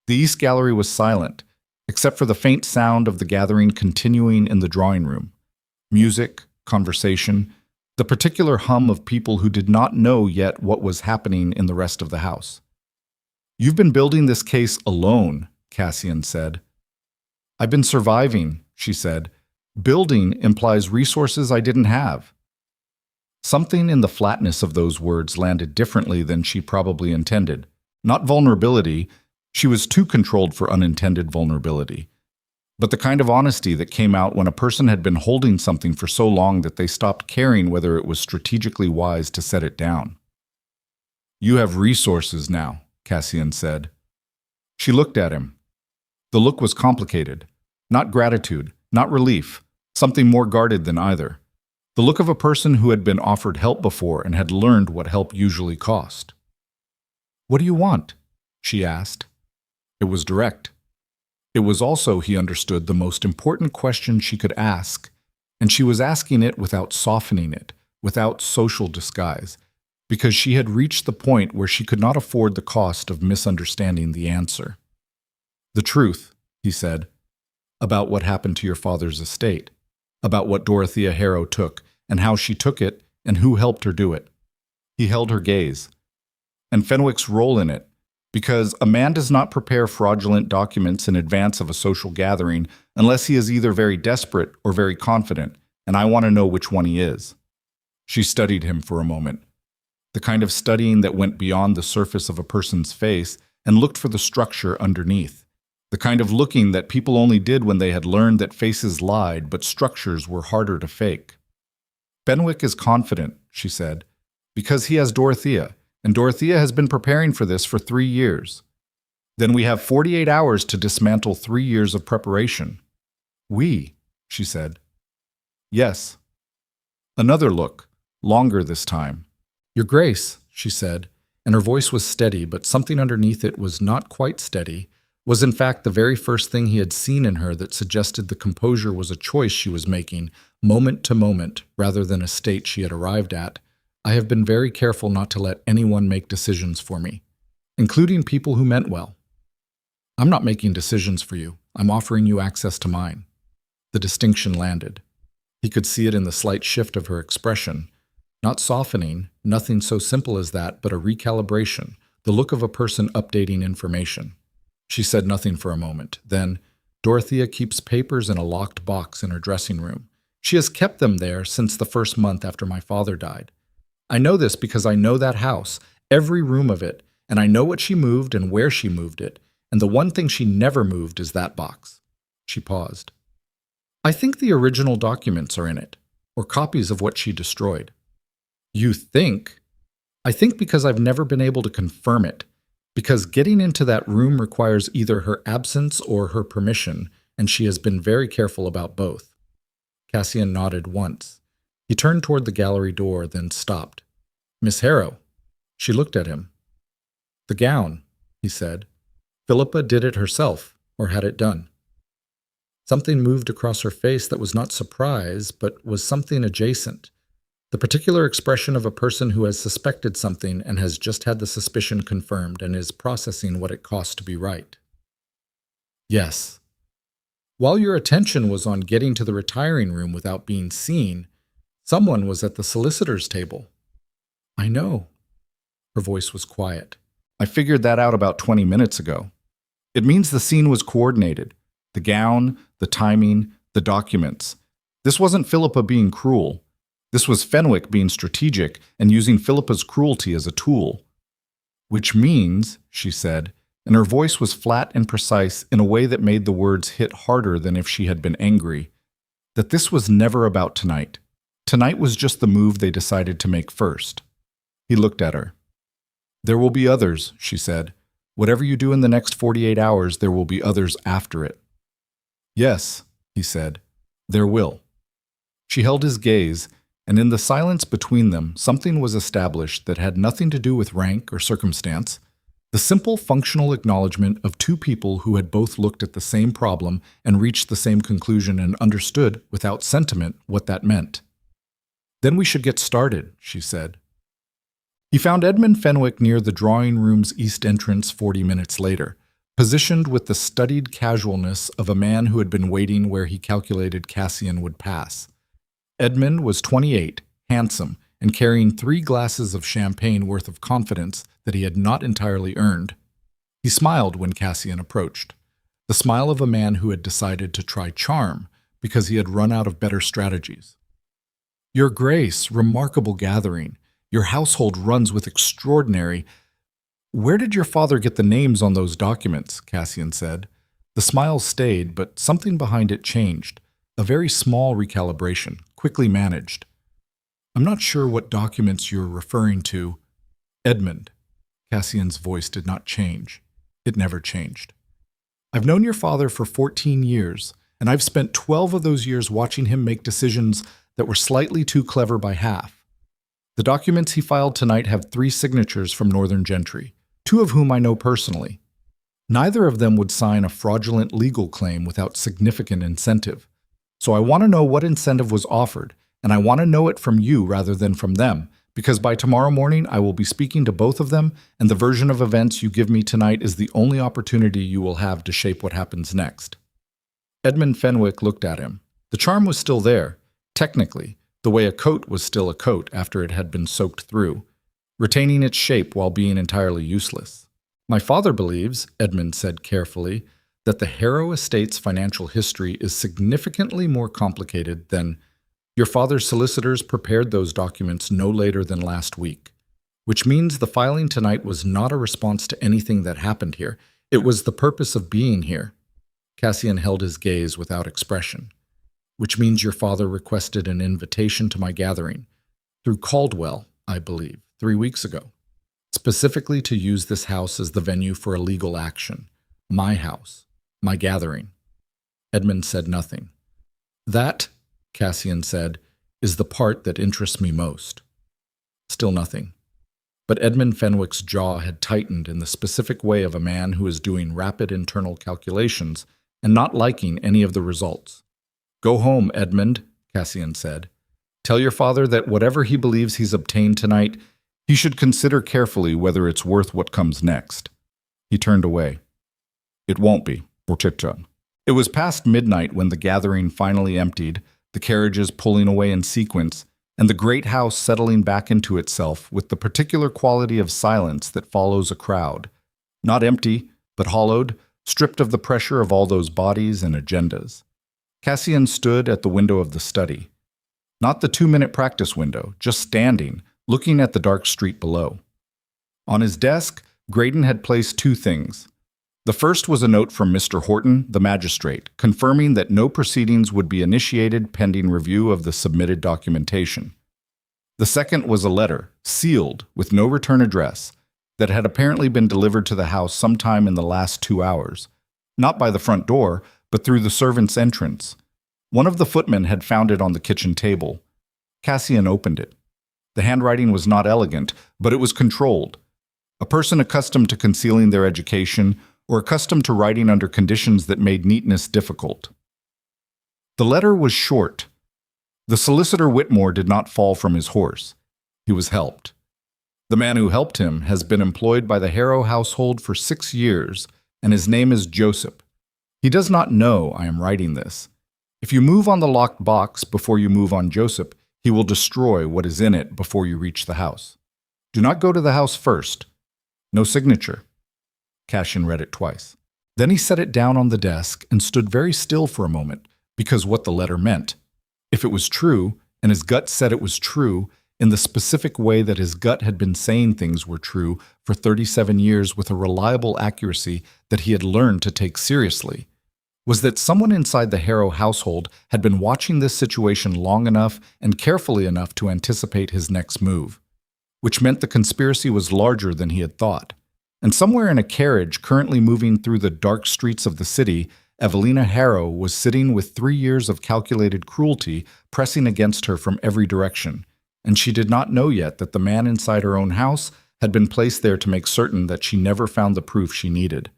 The East Gallery was silent, except for the faint sound of the gathering continuing in the drawing room. Music, conversation, the particular hum of people who did not know yet what was happening in the rest of the house. You've been building this case alone, Cassian said. I've been surviving, she said. Building implies resources I didn't have. Something in the flatness of those words landed differently than she probably intended. Not vulnerability, she was too controlled for unintended vulnerability, but the kind of honesty that came out when a person had been holding something for so long that they stopped caring whether it was strategically wise to set it down. "You have resources now," Cassian said. She looked at him. The look was complicated. Not gratitude, not relief, something more guarded than either. The look of a person who had been offered help before and had learned what help usually cost. "What do you want?" she asked. It was direct. It was also, he understood, the most important question she could ask, and she was asking it without softening it, without social disguise, because she had reached the point where she could not afford the cost of misunderstanding the answer. "The truth," he said, "about what happened to your father's estate, about what Dorothea Harrow took, and how she took it, and who helped her do it." He held her gaze. "And Fenwick's role in it, because a man does not prepare fraudulent documents in advance of a social gathering unless he is either very desperate or very confident, and I want to know which one he is." She studied him for a moment, the kind of studying that went beyond the surface of a person's face and looked for the structure underneath, the kind of looking that people only did when they had learned that faces lied but structures were harder to fake. "Fenwick is confident," she said, "because he has Dorothea, and Dorothea has been preparing for this for 3 years. Then we have 48 hours to dismantle 3 years of preparation." "We," she said. "Yes." Another look, longer this time. "Your Grace," she said, and her voice was steady, but something underneath it was not quite steady, was in fact the very first thing he had seen in her that suggested the composure was a choice she was making, moment to moment, rather than a state she had arrived at. "I have been very careful not to let anyone make decisions for me, including people who meant well. I'm not making decisions for you. I'm offering you access to mine." The distinction landed. He could see it in the slight shift of her expression. Not softening, nothing so simple as that, but a recalibration, the look of a person updating information. She said nothing for a moment. Then, "Dorothea keeps papers in a locked box in her dressing room. She has kept them there since the first month after my father died. I know this because I know that house, every room of it, and I know what she moved and where she moved it, and the one thing she never moved is that box." She paused. "I think the original documents are in it, or copies of what she destroyed." "You think?" "I think because I've never been able to confirm it, because getting into that room requires either her absence or her permission, and she has been very careful about both." Cassian nodded once. He turned toward the gallery door, then stopped. "Miss Harrow." She looked at him. "The gown," he said. "Philippa did it herself, or had it done." Something moved across her face that was not surprise, but was something adjacent. The particular expression of a person who has suspected something and has just had the suspicion confirmed and is processing what it costs to be right. "Yes." "While your attention was on getting to the retiring room without being seen, someone was at the solicitor's table." "I know." Her voice was quiet. "I figured that out about 20 minutes ago. It means the scene was coordinated. The gown, the timing, the documents. This wasn't Philippa being cruel. This was Fenwick being strategic and using Philippa's cruelty as a tool." "Which means," she said, and her voice was flat and precise in a way that made the words hit harder than if she had been angry, "that this was never about tonight. Tonight was just the move they decided to make first." He looked at her. "There will be others," she said. "Whatever you do in the next 48 hours, there will be others after it." "Yes," he said, "there will." She held his gaze, and in the silence between them, something was established that had nothing to do with rank or circumstance, the simple functional acknowledgement of two people who had both looked at the same problem and reached the same conclusion and understood, without sentiment, what that meant. "Then we should get started," she said. He found Edmund Fenwick near the drawing room's east entrance 40 minutes later, positioned with the studied casualness of a man who had been waiting where he calculated Cassian would pass. Edmund was 28, handsome, and carrying 3 glasses of champagne worth of confidence that he had not entirely earned. He smiled when Cassian approached, the smile of a man who had decided to try charm because he had run out of better strategies. Your Grace, remarkable gathering. Your household runs with extraordinary. Where did your father get the names on those documents? Cassian said. The smile stayed, but something behind it changed. A very small recalibration, quickly managed. I'm not sure what documents you're referring to. Edmund. Cassian's voice did not change. It never changed. I've known your father for 14 years, and I've spent 12 of those years watching him make decisions that were slightly too clever by half. The documents he filed tonight have 3 signatures from Northern Gentry, 2 of whom I know personally. Neither of them would sign a fraudulent legal claim without significant incentive. So I want to know what incentive was offered, and I want to know it from you rather than from them, because by tomorrow morning I will be speaking to both of them, and the version of events you give me tonight is the only opportunity you will have to shape what happens next. Edmund Fenwick looked at him. The charm was still there, technically, the way a coat was still a coat after it had been soaked through, retaining its shape while being entirely useless. My father believes, Edmund said carefully, that the Harrow estate's financial history is significantly more complicated than your father's solicitors prepared those documents no later than last week, which means the filing tonight was not a response to anything that happened here. It was the purpose of being here. Cassian held his gaze without expression. Which means your father requested an invitation to my gathering, through Caldwell, I believe, 3 weeks ago, specifically to use this house as the venue for a legal action. My house, my gathering. Edmund said nothing. That, Cassian said, is the part that interests me most. Still nothing. But Edmund Fenwick's jaw had tightened in the specific way of a man who is doing rapid internal calculations and not liking any of the results. Go home, Edmund, Cassian said. Tell your father that whatever he believes he's obtained tonight, he should consider carefully whether it's worth what comes next. He turned away. It won't be, Porchitron. It was past midnight when the gathering finally emptied, the carriages pulling away in sequence, and the great house settling back into itself with the particular quality of silence that follows a crowd. Not empty, but hollowed, stripped of the pressure of all those bodies and agendas. Cassian stood at the window of the study. Not the 2-minute practice window, just standing, looking at the dark street below. On his desk, Graydon had placed 2 things. The first was a note from Mr. Horton, the magistrate, confirming that no proceedings would be initiated pending review of the submitted documentation. The second was a letter, sealed, with no return address, that had apparently been delivered to the house sometime in the last 2 hours. Not by the front door, but through the servant's entrance. One of the footmen had found it on the kitchen table. Cassian opened it. The handwriting was not elegant, but it was controlled. A person accustomed to concealing their education or accustomed to writing under conditions that made neatness difficult. The letter was short. The solicitor Whitmore did not fall from his horse. He was helped. The man who helped him has been employed by the Harrow household for 6 years, and his name is Joseph. He does not know I am writing this. If you move on the locked box before you move on Joseph, he will destroy what is in it before you reach the house. Do not go to the house first. No signature. Cassian read it twice. Then he set it down on the desk and stood very still for a moment, because what the letter meant. If it was true, and his gut said it was true, in the specific way that his gut had been saying things were true for 37 years with a reliable accuracy that he had learned to take seriously, was that someone inside the Harrow household had been watching this situation long enough and carefully enough to anticipate his next move, which meant the conspiracy was larger than he had thought. And somewhere in a carriage currently moving through the dark streets of the city, Evelina Harrow was sitting with 3 years of calculated cruelty pressing against her from every direction, and she did not know yet that the man inside her own house had been placed there to make certain that she never found the proof she needed.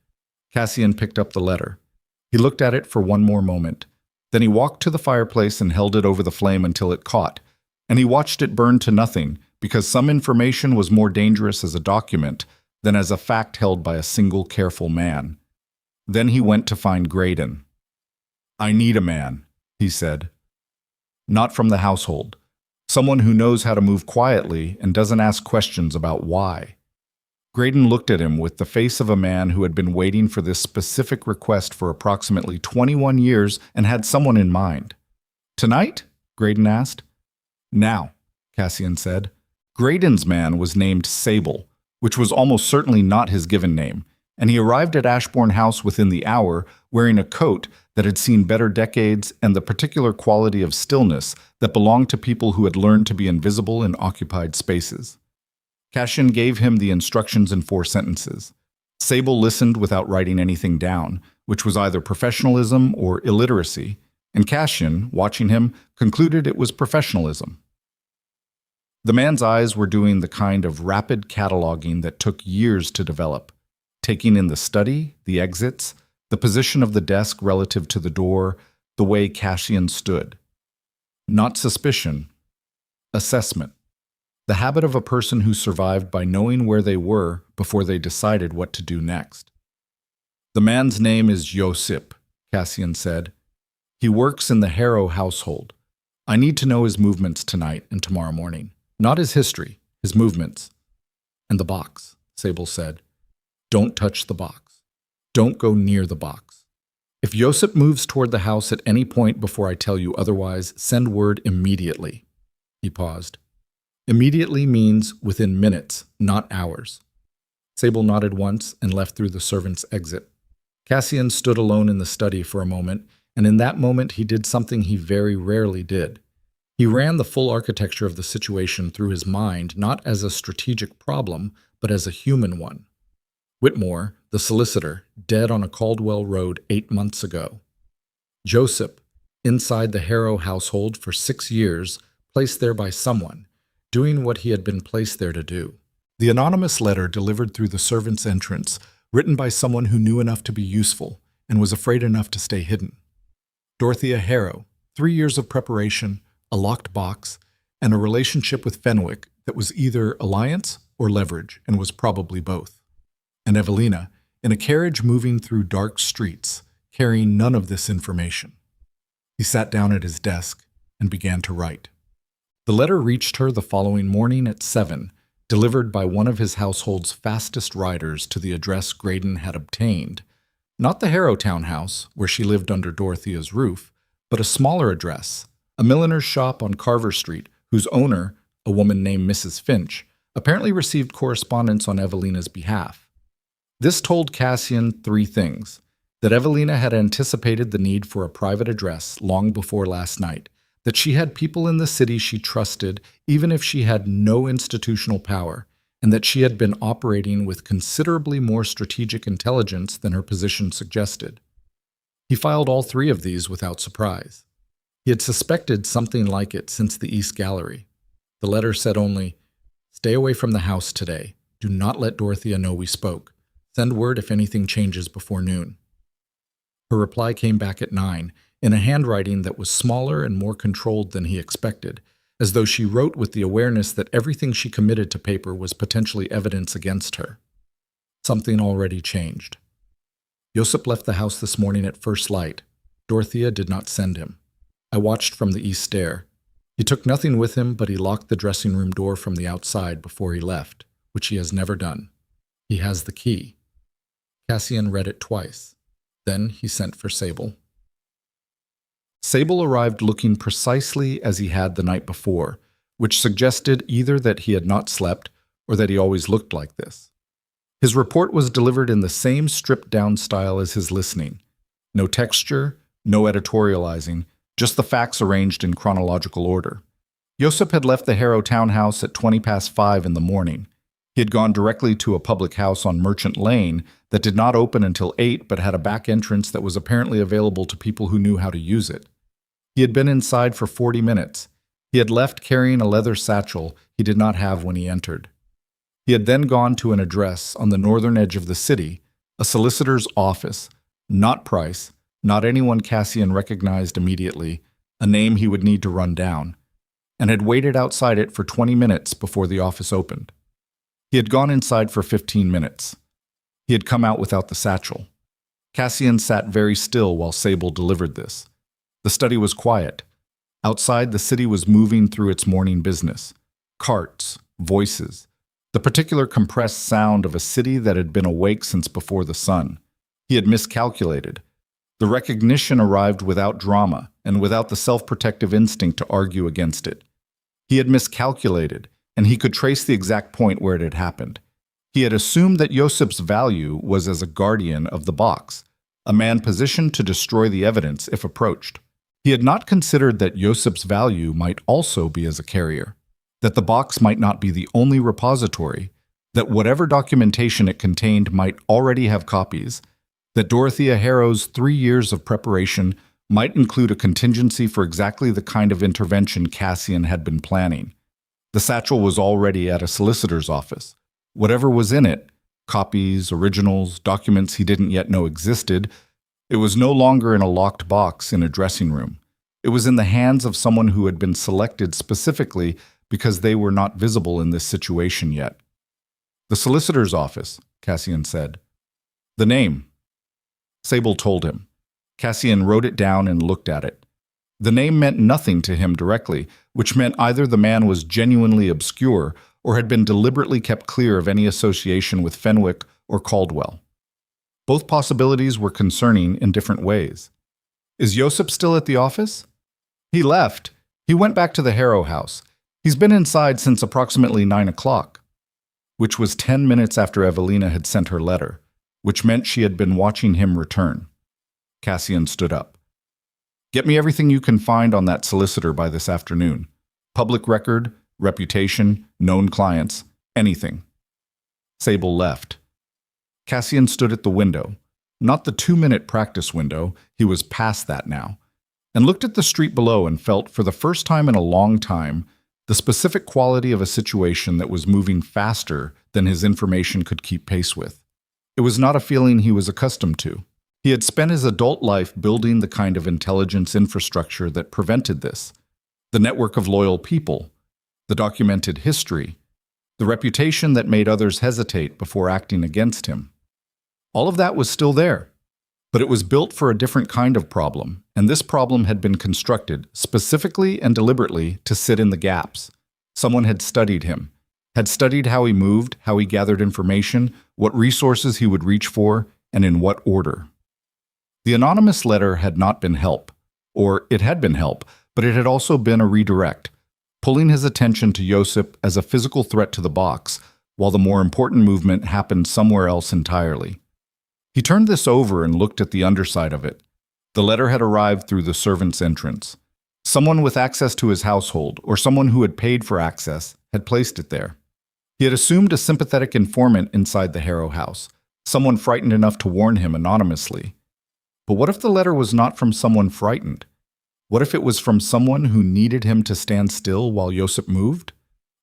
Cassian picked up the letter. He looked at it for one more moment. Then he walked to the fireplace and held it over the flame until it caught, and he watched it burn to nothing, because some information was more dangerous as a document than as a fact held by a single careful man. Then he went to find Graydon. I need a man, he said. Not from the household. Someone who knows how to move quietly and doesn't ask questions about why. Graydon looked at him with the face of a man who had been waiting for this specific request for approximately 21 years and had someone in mind. Tonight? Graydon asked. Now, Cassian said. Graydon's man was named Sable, which was almost certainly not his given name, and he arrived at Ashbourne House within the hour wearing a coat that had seen better decades and the particular quality of stillness that belonged to people who had learned to be invisible in occupied spaces. Cassian gave him the instructions in 4 sentences. Sable listened without writing anything down, which was either professionalism or illiteracy, and Cassian, watching him, concluded it was professionalism. The man's eyes were doing the kind of rapid cataloging that took years to develop, taking in the study, the exits, the position of the desk relative to the door, the way Cassian stood. Not suspicion, assessment. The habit of a person who survived by knowing where they were before they decided what to do next. The man's name is Josip, Cassian said. He works in the Harrow household. I need to know his movements tonight and tomorrow morning. Not his history, his movements. And the box, Sable said. Don't touch the box. Don't go near the box. If Josip moves toward the house at any point before I tell you otherwise, send word immediately. He paused. Immediately means within minutes, not hours. Sable nodded once and left through the servant's exit. Cassian stood alone in the study for a moment, and in that moment he did something he very rarely did. He ran the full architecture of the situation through his mind, not as a strategic problem, but as a human one. Whitmore, the solicitor, dead on a Caldwell road 8 months ago. Joseph, inside the Harrow household for 6 years, placed there by someone, doing what he had been placed there to do. The anonymous letter delivered through the servant's entrance, written by someone who knew enough to be useful and was afraid enough to stay hidden. Dorothea Harrow, 3 years of preparation, a locked box, and a relationship with Fenwick that was either alliance or leverage, and was probably both. And Evelina, in a carriage moving through dark streets, carrying none of this information. He sat down at his desk and began to write. The letter reached her the following morning at 7, delivered by one of his household's fastest riders to the address Graydon had obtained. Not the Harrow townhouse, where she lived under Dorothea's roof, but a smaller address, a milliner's shop on Carver Street, whose owner, a woman named Mrs. Finch, apparently received correspondence on Evelina's behalf. This told Cassian 3 things: that Evelina had anticipated the need for a private address long before last night, that she had people in the city she trusted even if she had no institutional power, and that she had been operating with considerably more strategic intelligence than her position suggested. He filed all 3 of these without surprise. He had suspected something like it since the East Gallery. The letter said only, "Stay away from the house today. Do not let Dorothea know we spoke. Send word if anything changes before noon." Her reply came back at 9, in a handwriting that was smaller and more controlled than he expected, as though she wrote with the awareness that everything she committed to paper was potentially evidence against her. Something already changed. Josip left the house this morning at first light. Dorothea did not send him. I watched from the east stair. He took nothing with him, but he locked the dressing room door from the outside before he left, which he has never done. He has the key. Cassian read it twice. Then he sent for Sable. Sable arrived looking precisely as he had the night before, which suggested either that he had not slept or that he always looked like this. His report was delivered in the same stripped-down style as his listening. No texture, no editorializing, just the facts arranged in chronological order. Josip had left the Harrow townhouse at 5:20 in the morning. He had gone directly to a public house on Merchant Lane that did not open until 8 but had a back entrance that was apparently available to people who knew how to use it. He had been inside for 40 minutes. He had left carrying a leather satchel he did not have when he entered. He had then gone to an address on the northern edge of the city, a solicitor's office, not Price, not anyone Cassian recognized immediately, a name he would need to run down, and had waited outside it for 20 minutes before the office opened. He had gone inside for 15 minutes. He had come out without the satchel. Cassian sat very still while Sable delivered this. The study was quiet. Outside, the city was moving through its morning business. Carts, voices, the particular compressed sound of a city that had been awake since before the sun. He had miscalculated. The recognition arrived without drama and without the self-protective instinct to argue against it. He had miscalculated, and he could trace the exact point where it had happened. He had assumed that Josip's value was as a guardian of the box, a man positioned to destroy the evidence if approached. He had not considered that Josip's value might also be as a carrier, that the box might not be the only repository, that whatever documentation it contained might already have copies, that Dorothea Harrow's 3 years of preparation might include a contingency for exactly the kind of intervention Cassian had been planning. The satchel was already at a solicitor's office. Whatever was in it, copies, originals, documents he didn't yet know existed, it was no longer in a locked box in a dressing room. It was in the hands of someone who had been selected specifically because they were not visible in this situation yet. "The solicitor's office," Cassian said. "The name." Sable told him. Cassian wrote it down and looked at it. The name meant nothing to him directly, which meant either the man was genuinely obscure or had been deliberately kept clear of any association with Fenwick or Caldwell. Both possibilities were concerning in different ways. "Is Josip still at the office?" "He left. He went back to the Harrow house. He's been inside since approximately 9 o'clock. Which was 10 minutes after Evelina had sent her letter, which meant she had been watching him return. Cassian stood up. "Get me everything you can find on that solicitor by this afternoon. Public record, reputation, known clients, anything." Sable left. Cassian stood at the window, not the 2-minute practice window, he was past that now, and looked at the street below and felt, for the first time in a long time, the specific quality of a situation that was moving faster than his information could keep pace with. It was not a feeling he was accustomed to. He had spent his adult life building the kind of intelligence infrastructure that prevented this. The network of loyal people, the documented history, the reputation that made others hesitate before acting against him. All of that was still there, but it was built for a different kind of problem, and this problem had been constructed specifically and deliberately to sit in the gaps. Someone had studied him, had studied how he moved, how he gathered information, what resources he would reach for, and in what order. The anonymous letter had not been help, or it had been help, but it had also been a redirect, pulling his attention to Josip as a physical threat to the box, while the more important movement happened somewhere else entirely. He turned this over and looked at the underside of it. The letter had arrived through the servant's entrance. Someone with access to his household, or someone who had paid for access, had placed it there. He had assumed a sympathetic informant inside the Harrow house, someone frightened enough to warn him anonymously. But what if the letter was not from someone frightened? What if it was from someone who needed him to stand still while Josip moved?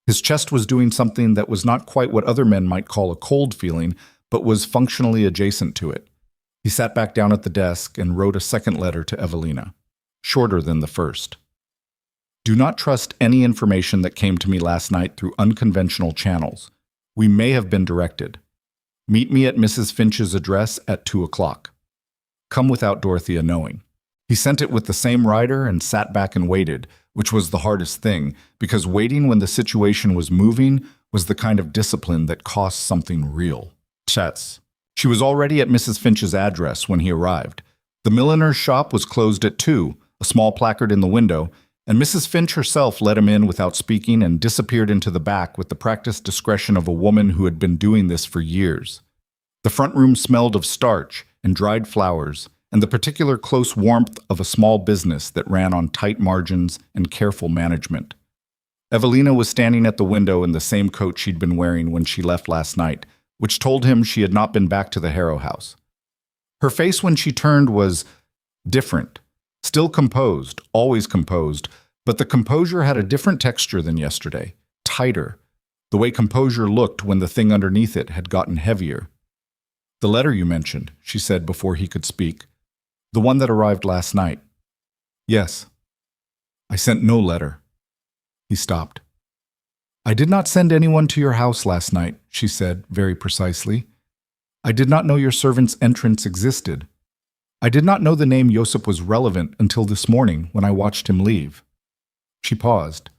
His chest was doing something that was not quite what other men might call a cold feeling, but was functionally adjacent to it. He sat back down at the desk and wrote a second letter to Evelina, shorter than the first. "Do not trust any information that came to me last night through unconventional channels. We may have been directed. Meet me at Mrs. Finch's address at 2 o'clock. Come without Dorothea knowing." He sent it with the same writer and sat back and waited, which was the hardest thing, because waiting when the situation was moving was the kind of discipline that cost something real. Chats. She was already at Mrs. Finch's address when he arrived. The milliner's shop was closed at 2, a small placard in the window, and Mrs. Finch herself let him in without speaking and disappeared into the back with the practiced discretion of a woman who had been doing this for years. The front room smelled of starch and dried flowers, and the particular close warmth of a small business that ran on tight margins and careful management. Evelina was standing at the window in the same coat she'd been wearing when she left last night, which told him she had not been back to the Harrow house. Her face when she turned was different, still composed, always composed, but the composure had a different texture than yesterday, tighter, the way composure looked when the thing underneath it had gotten heavier. "The letter you mentioned," she said before he could speak. "The one that arrived last night." "Yes." "I sent no letter." He stopped. "I did not send anyone to your house last night," she said very precisely. "I did not know your servant's entrance existed. I did not know the name Josip was relevant until this morning when I watched him leave." She paused.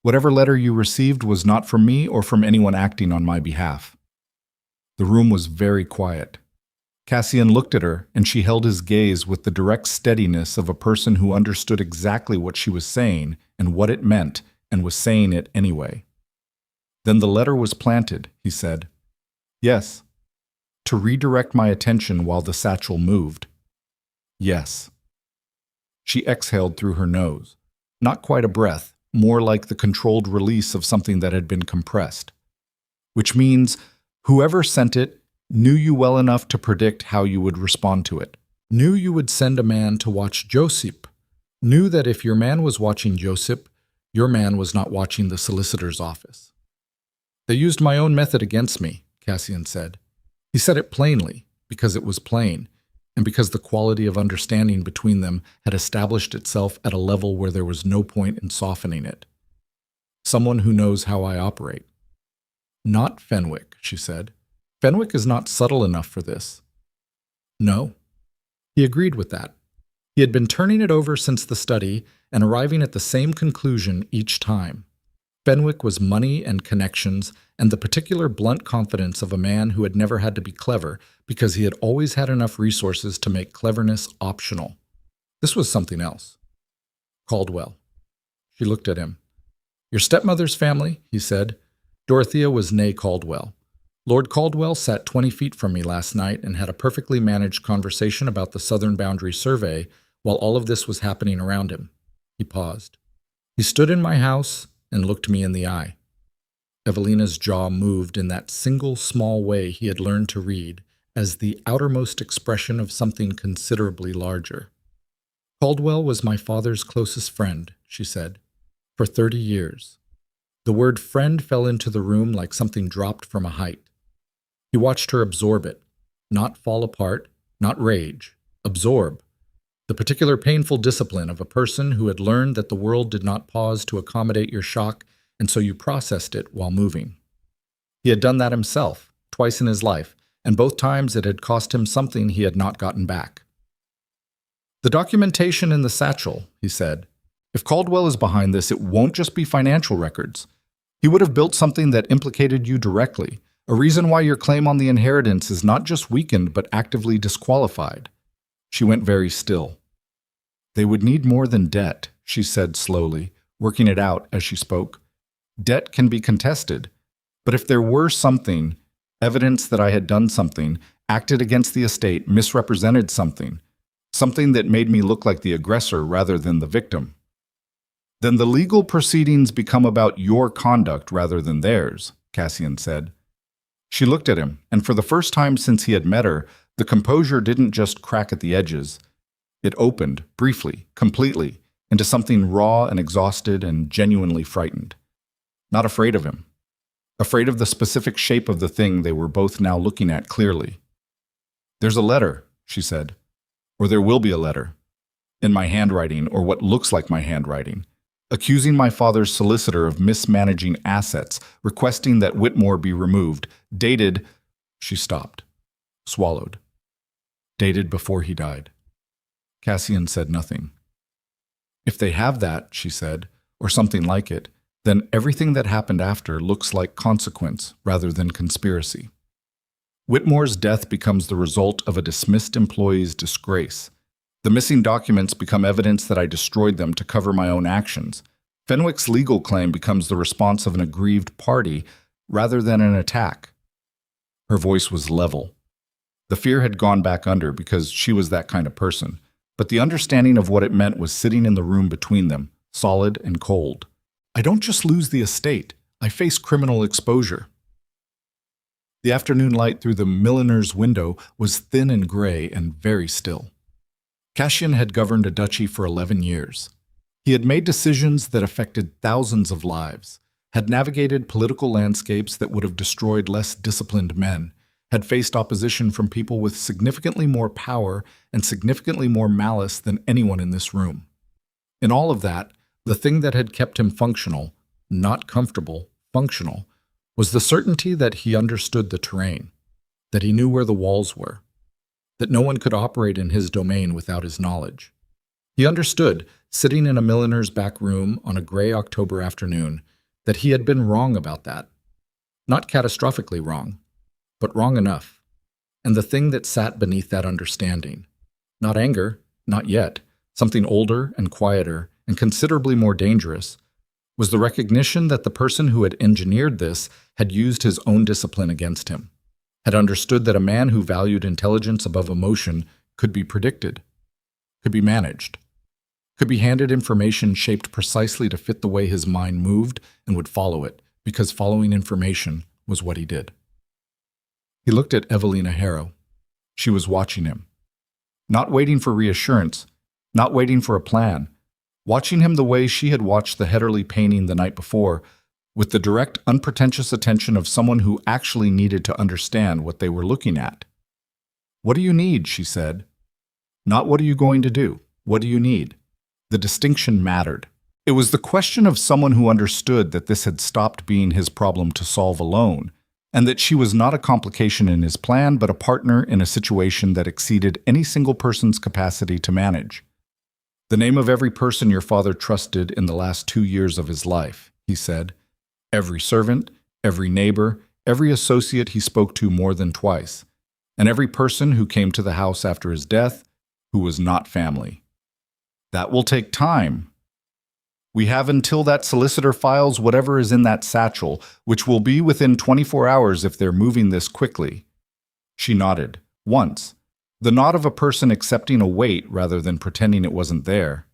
"Whatever letter you received was not from me or from anyone acting on my behalf." The room was very quiet. Cassian looked at her, and she held his gaze with the direct steadiness of a person who understood exactly what she was saying and what it meant, and was saying it anyway. Then the letter was planted, he said. Yes. To redirect my attention while the satchel moved. Yes. She exhaled through her nose. Not quite a breath, more like the controlled release of something that had been compressed. Which means whoever sent it knew you well enough to predict how you would respond to it. Knew you would send a man to watch Josip. Knew that if your man was watching Josip, your man was not watching the solicitor's office. They used my own method against me, Cassian said. He said it plainly, because it was plain, and because the quality of understanding between them had established itself at a level where there was no point in softening it. Someone who knows how I operate. Not Fenwick, she said. Fenwick is not subtle enough for this. No. He agreed with that. He had been turning it over since the study and arriving at the same conclusion each time. Fenwick was money and connections and the particular blunt confidence of a man who had never had to be clever because he had always had enough resources to make cleverness optional. This was something else. Caldwell. She looked at him. Your stepmother's family, he said. Dorothea was née Caldwell. Lord Caldwell sat 20 feet from me last night and had a perfectly managed conversation about the Southern Boundary Survey while all of this was happening around him. He paused. He stood in my house and looked me in the eye. Evelina's jaw moved in that single small way he had learned to read as the outermost expression of something considerably larger. Caldwell was my father's closest friend, she said, for 30 years. The word friend fell into the room like something dropped from a height. He watched her absorb it, not fall apart, not rage, absorb. The particular painful discipline of a person who had learned that the world did not pause to accommodate your shock, and so you processed it while moving. He had done that himself, twice in his life, and both times it had cost him something he had not gotten back. The documentation in the satchel, he said. If Caldwell is behind this, it won't just be financial records. He would have built something that implicated you directly, a reason why your claim on the inheritance is not just weakened but actively disqualified. She went very still. They would need more than debt, she said slowly, working it out as she spoke. Debt can be contested, but if there were something, evidence that I had done something, acted against the estate, misrepresented something that made me look like the aggressor rather than the victim, then the legal proceedings become about your conduct rather than theirs, Cassian said. She looked at him, and for the first time since he had met her, the composure didn't just crack at the edges. It opened, briefly, completely, into something raw and exhausted and genuinely frightened. Not afraid of him. Afraid of the specific shape of the thing they were both now looking at clearly. There's a letter, she said. Or there will be a letter. In my handwriting, or what looks like my handwriting. Accusing my father's solicitor of mismanaging assets, requesting that Whitmore be removed, dated, she stopped, swallowed. Dated before he died. Cassian said nothing. If they have that, she said, or something like it, then everything that happened after looks like consequence rather than conspiracy. Whitmore's death becomes the result of a dismissed employee's disgrace. The missing documents become evidence that I destroyed them to cover my own actions. Fenwick's legal claim becomes the response of an aggrieved party rather than an attack. Her voice was level. The fear had gone back under because she was that kind of person, but the understanding of what it meant was sitting in the room between them, solid and cold. I don't just lose the estate, I face criminal exposure. The afternoon light through the milliner's window was thin and gray and very still. Cassian had governed a duchy for 11 years. He had made decisions that affected thousands of lives, had navigated political landscapes that would have destroyed less disciplined men, had faced opposition from people with significantly more power and significantly more malice than anyone in this room. In all of that, the thing that had kept him functional, not comfortable, functional, was the certainty that he understood the terrain, that he knew where the walls were, that no one could operate in his domain without his knowledge. He understood, sitting in a milliner's back room on a gray October afternoon, that he had been wrong about that. Not catastrophically wrong, but wrong enough. And the thing that sat beneath that understanding, not anger, not yet, something older and quieter and considerably more dangerous, was the recognition that the person who had engineered this had used his own discipline against him, had understood that a man who valued intelligence above emotion could be predicted, could be managed, could be handed information shaped precisely to fit the way his mind moved and would follow it, because following information was what he did. He looked at Evelina Harrow. She was watching him, not waiting for reassurance, not waiting for a plan, watching him the way she had watched the Hedderly painting the night before, with the direct, unpretentious attention of someone who actually needed to understand what they were looking at. "What do you need?" she said. Not what are you going to do? What do you need? The distinction mattered. It was the question of someone who understood that this had stopped being his problem to solve alone, and that she was not a complication in his plan, but a partner in a situation that exceeded any single person's capacity to manage. "The name of every person your father trusted in the last 2 years of his life," he said. "Every servant, every neighbor, every associate he spoke to more than twice, and every person who came to the house after his death who was not family. That will take time. We have until that solicitor files whatever is in that satchel, which will be within 24 hours if they're moving this quickly." She nodded, once, the nod of a person accepting a wait rather than pretending it wasn't there.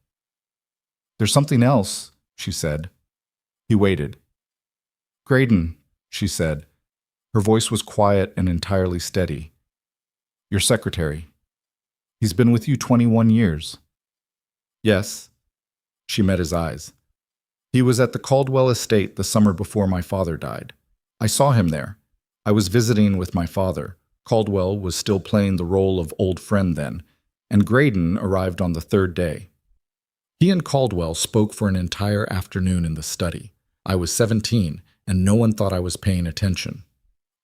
"There's something else," she said. He waited. "Graydon," she said. Her voice was quiet and entirely steady. "Your secretary. He's been with you 21 years. "Yes." She met his eyes. "He was at the Caldwell estate the summer before my father died. I saw him there. I was visiting with my father. Caldwell was still playing the role of old friend then, and Graydon arrived on the 3rd day. He and Caldwell spoke for an entire afternoon in the study. I was 17, and no one thought I was paying attention."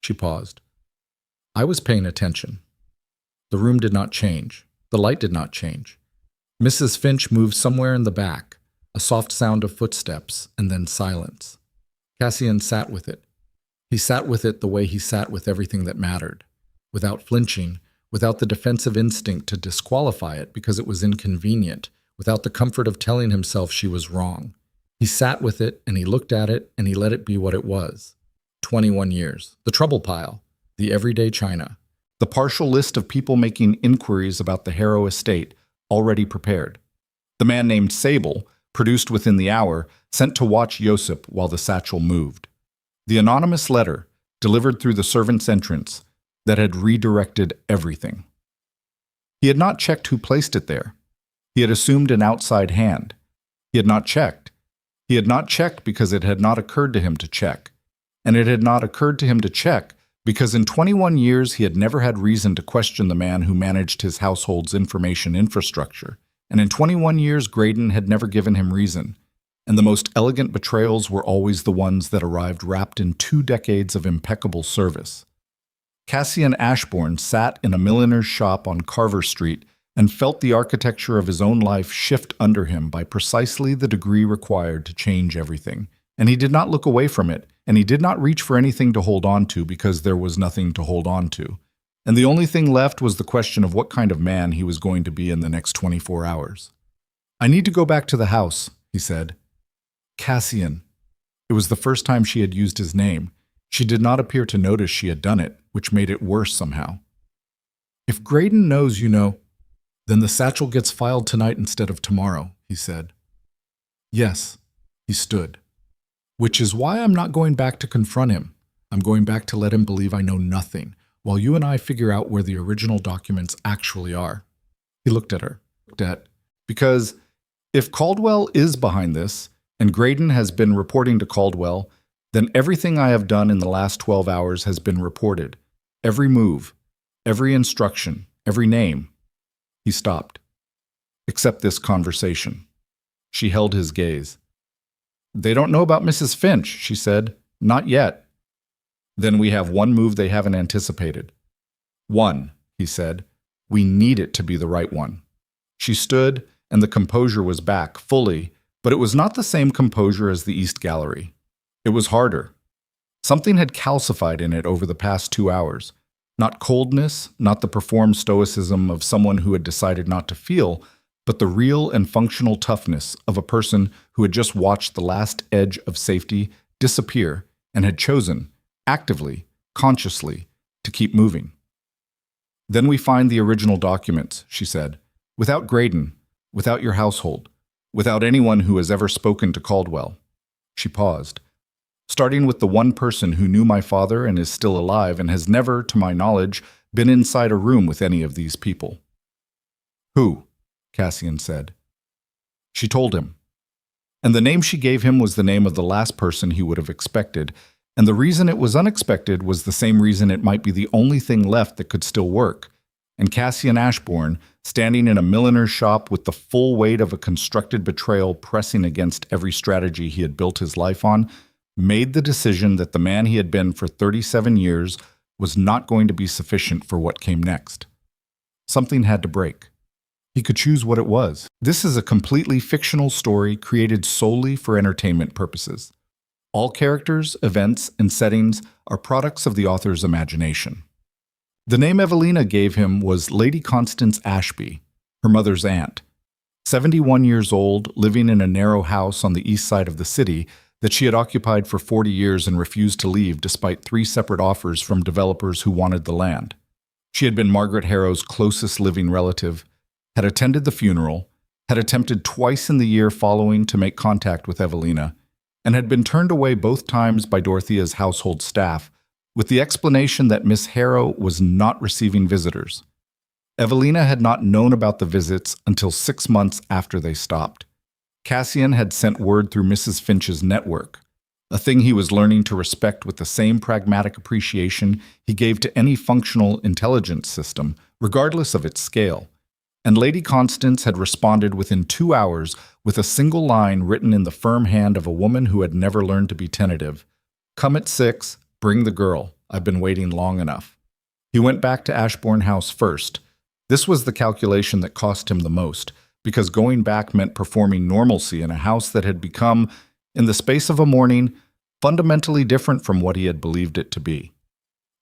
She paused. "I was paying attention." The room did not change. The light did not change. Mrs. Finch moved somewhere in the back, a soft sound of footsteps, and then silence. Cassian sat with it. He sat with it the way he sat with everything that mattered, without flinching, without the defensive instinct to disqualify it because it was inconvenient, without the comfort of telling himself she was wrong. He sat with it, and he looked at it, and he let it be what it was. 21 years. The trouble pile. The everyday China. The partial list of people making inquiries about the Harrow estate, already prepared. The man named Sable, produced within the hour, sent to watch Josip while the satchel moved. The anonymous letter, delivered through the servant's entrance, that had redirected everything. He had not checked who placed it there. He had assumed an outside hand. He had not checked. He had not checked because it had not occurred to him to check. And it had not occurred to him to check because in 21 years he had never had reason to question the man who managed his household's information infrastructure, and in 21 years Graydon had never given him reason, and the most elegant betrayals were always the ones that arrived wrapped in 2 decades of impeccable service. Cassian Ashbourne sat in a milliner's shop on Carver Street and felt the architecture of his own life shift under him by precisely the degree required to change everything, and he did not look away from it, and he did not reach for anything to hold on to because there was nothing to hold on to. And the only thing left was the question of what kind of man he was going to be in the next 24 hours. "I need to go back to the house," he said. "Cassian." It was the first time she had used his name. She did not appear to notice she had done it, which made it worse somehow. "If Graydon knows, you know, then the satchel gets filed tonight instead of tomorrow," he said. "Yes." He stood. "Which is why I'm not going back to confront him. I'm going back to let him believe I know nothing, while you and I figure out where the original documents actually are." He looked at her. Because if Caldwell is behind this, and Graydon has been reporting to Caldwell, then everything I have done in the last 12 hours has been reported. Every move, every instruction, every name. He stopped. "Except this conversation." She held his gaze. "They don't know about Mrs. Finch," she said. "Not yet." "Then we have one move they haven't anticipated." "One," he said. "We need it to be the right one." She stood, and the composure was back, fully, but it was not the same composure as the East Gallery. It was harder. Something had calcified in it over the past 2 hours. Not coldness, not the performed stoicism of someone who had decided not to feel, but the real and functional toughness of a person who had just watched the last edge of safety disappear and had chosen, actively, consciously, to keep moving. "Then we find the original documents," she said, "without Graydon, without your household, without anyone who has ever spoken to Caldwell." She paused. "Starting with the one person who knew my father and is still alive and has never, to my knowledge, been inside a room with any of these people." "Who?" Cassian said. She told him. And the name she gave him was the name of the last person he would have expected, and the reason it was unexpected was the same reason it might be the only thing left that could still work. And Cassian Ashbourne, standing in a milliner's shop with the full weight of a constructed betrayal pressing against every strategy he had built his life on, made the decision that the man he had been for 37 years was not going to be sufficient for what came next. Something had to break. He could choose what it was. This is a completely fictional story created solely for entertainment purposes. All characters, events, and settings are products of the author's imagination. The name Evelina gave him was Lady Constance Ashby, her mother's aunt. 71 years old, living in a narrow house on the east side of the city that she had occupied for 40 years and refused to leave despite 3 separate offers from developers who wanted the land. She had been Margaret Harrow's closest living relative, had attended the funeral, had attempted twice in the year following to make contact with Evelina, and had been turned away both times by Dorothea's household staff, with the explanation that Miss Harrow was not receiving visitors. Evelina had not known about the visits until 6 months after they stopped. Cassian had sent word through Mrs. Finch's network, a thing he was learning to respect with the same pragmatic appreciation he gave to any functional intelligence system, regardless of its scale. And Lady Constance had responded within 2 hours with a single line written in the firm hand of a woman who had never learned to be tentative. "Come at 6, bring the girl. I've been waiting long enough." He went back to Ashbourne House first. This was the calculation that cost him the most, because going back meant performing normalcy in a house that had become, in the space of a morning, fundamentally different from what he had believed it to be.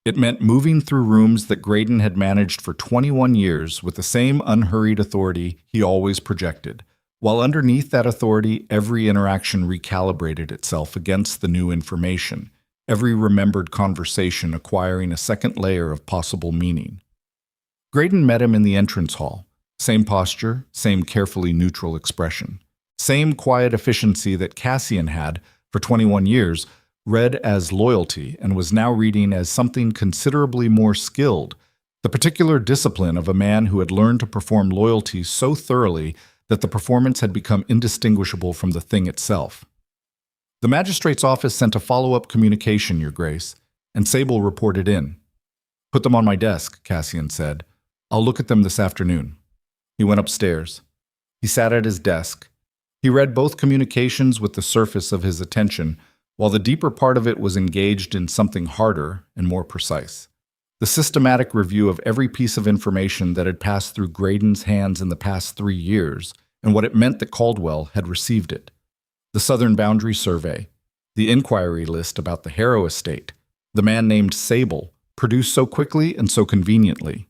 It meant moving through rooms that Graydon had managed for 21 years with the same unhurried authority he always projected, while underneath that authority every interaction recalibrated itself against the new information, every remembered conversation acquiring a second layer of possible meaning. Graydon met him in the entrance hall. Same posture, same carefully neutral expression. Same quiet efficiency that Cassian had, for 21 years, read as loyalty and was now reading as something considerably more skilled, the particular discipline of a man who had learned to perform loyalty so thoroughly that the performance had become indistinguishable from the thing itself. "The magistrate's office sent a follow-up communication, Your Grace, and Sable reported in." "Put them on my desk," Cassian said. "I'll look at them this afternoon." He went upstairs. He sat at his desk. He read both communications with the surface of his attention, while the deeper part of it was engaged in something harder and more precise. The systematic review of every piece of information that had passed through Graydon's hands in the past 3 years, and what it meant that Caldwell had received it. The Southern Boundary Survey, the inquiry list about the Harrow estate, the man named Sable, produced so quickly and so conveniently.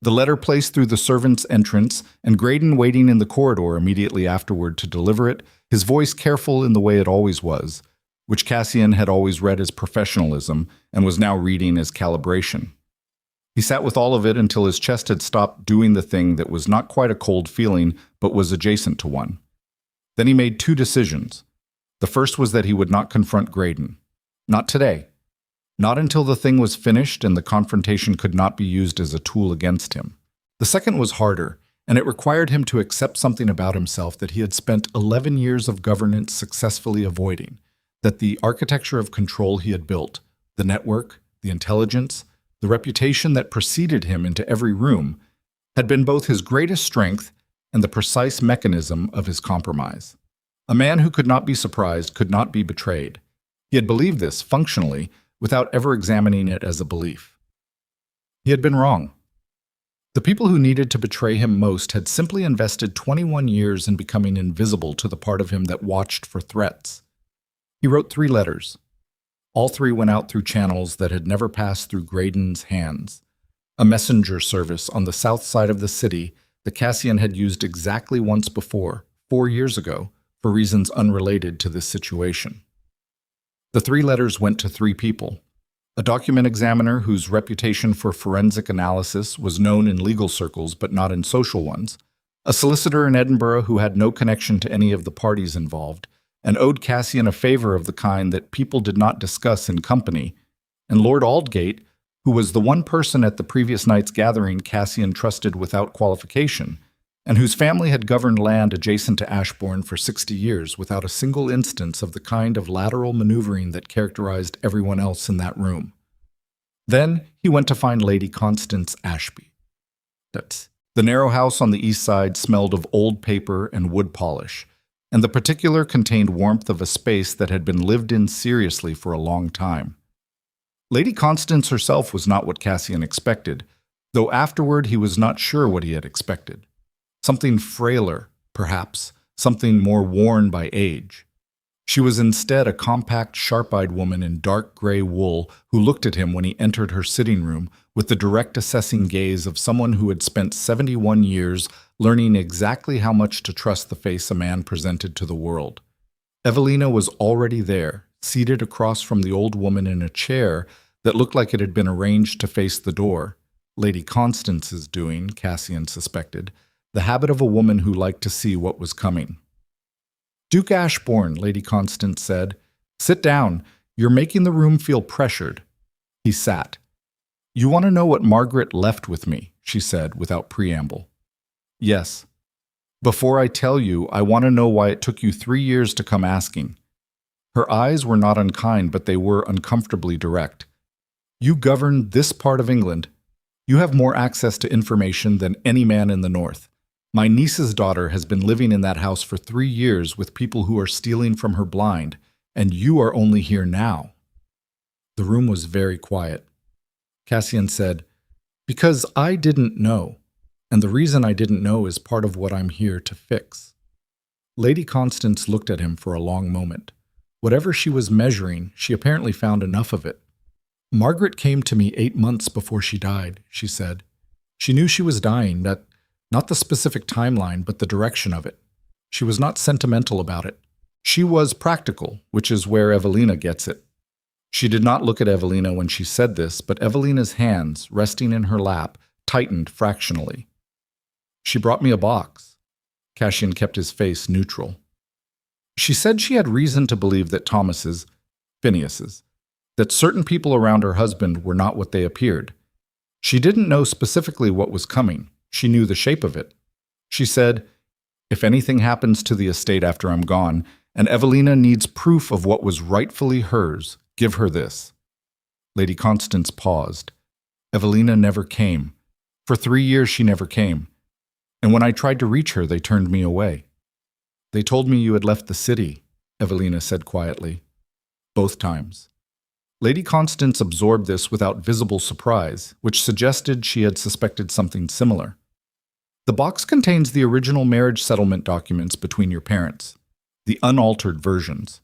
The letter placed through the servant's entrance, and Graydon waiting in the corridor immediately afterward to deliver it, his voice careful in the way it always was, which Cassian had always read as professionalism and was now reading as calibration. He sat with all of it until his chest had stopped doing the thing that was not quite a cold feeling, but was adjacent to one. Then he made 2 decisions. The first was that he would not confront Graydon. Not today. Not until the thing was finished and the confrontation could not be used as a tool against him. The second was harder, and it required him to accept something about himself that he had spent 11 years of governance successfully avoiding. That the architecture of control he had built, the network, the intelligence, the reputation that preceded him into every room, had been both his greatest strength and the precise mechanism of his compromise. A man who could not be surprised could not be betrayed. He had believed this, functionally, without ever examining it as a belief. He had been wrong. The people who needed to betray him most had simply invested 21 years in becoming invisible to the part of him that watched for threats. He wrote 3 letters. All 3 went out through channels that had never passed through Graydon's hands. A messenger service on the south side of the city that Cassian had used exactly once before, 4 years ago, for reasons unrelated to this situation. The 3 letters went to 3 people: a document examiner whose reputation for forensic analysis was known in legal circles but not in social ones, a solicitor in Edinburgh who had no connection to any of the parties involved, and owed Cassian a favor of the kind that people did not discuss in company, and Lord Aldgate, who was the one person at the previous night's gathering Cassian trusted without qualification, and whose family had governed land adjacent to Ashbourne for 60 years without a single instance of the kind of lateral maneuvering that characterized everyone else in that room. Then he went to find Lady Constance Ashby. The narrow house on the east side smelled of old paper and wood polish, and the particular contained warmth of a space that had been lived in seriously for a long time. Lady Constance herself was not what Cassian expected, though afterward he was not sure what he had expected. Something frailer, perhaps, something more worn by age. She was instead a compact, sharp-eyed woman in dark gray wool who looked at him when he entered her sitting room with the direct assessing gaze of someone who had spent 71 years learning exactly how much to trust the face a man presented to the world. Evelina was already there, seated across from the old woman in a chair that looked like it had been arranged to face the door. Lady Constance's doing, Cassian suspected, the habit of a woman who liked to see what was coming. "Duke Ashbourne," Lady Constance said, "sit down. You're making the room feel pressured." He sat. "You want to know what Margaret left with me," she said without preamble. "Yes. Before I tell you, I want to know why it took you 3 years to come asking." Her eyes were not unkind, but they were uncomfortably direct. "You govern this part of England. You have more access to information than any man in the north. My niece's daughter has been living in that house for 3 years with people who are stealing from her blind, and you are only here now." The room was very quiet. Cassian said, "Because I didn't know, and the reason I didn't know is part of what I'm here to fix." Lady Constance looked at him for a long moment. Whatever she was measuring, she apparently found enough of it. "Margaret came to me 8 months before she died," she said. "She knew she was dying, not the specific timeline, but the direction of it. She was not sentimental about it. She was practical, which is where Evelina gets it." She did not look at Evelina when she said this, but Evelina's hands, resting in her lap, tightened fractionally. "She brought me a box." Cassian kept his face neutral. "She said she had reason to believe that Phineas's, that certain people around her husband were not what they appeared. She didn't know specifically what was coming. She knew the shape of it. She said, 'If anything happens to the estate after I'm gone, and Evelina needs proof of what was rightfully hers, give her this.'" Lady Constance paused. "Evelina never came. For 3 years she never came. And when I tried to reach her, they turned me away." "They told me you had left the city," Evelina said quietly. "Both times." Lady Constance absorbed this without visible surprise, which suggested she had suspected something similar. "The box contains the original marriage settlement documents between your parents, the unaltered versions.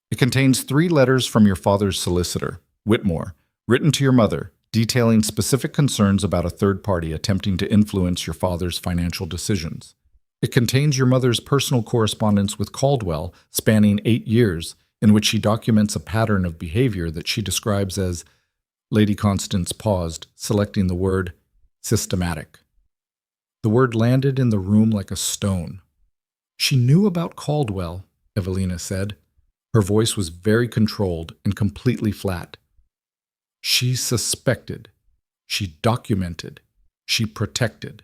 It contains 3 letters from your father's solicitor, Whitmore, written to your mother, detailing specific concerns about a third party attempting to influence your father's financial decisions. It contains your mother's personal correspondence with Caldwell, spanning 8 years, in which she documents a pattern of behavior that she describes as," Lady Constance paused, selecting the word, "systematic." The word landed in the room like a stone. "She knew about Caldwell," Evelina said. Her voice was very controlled and completely flat. "She suspected. She documented. She protected."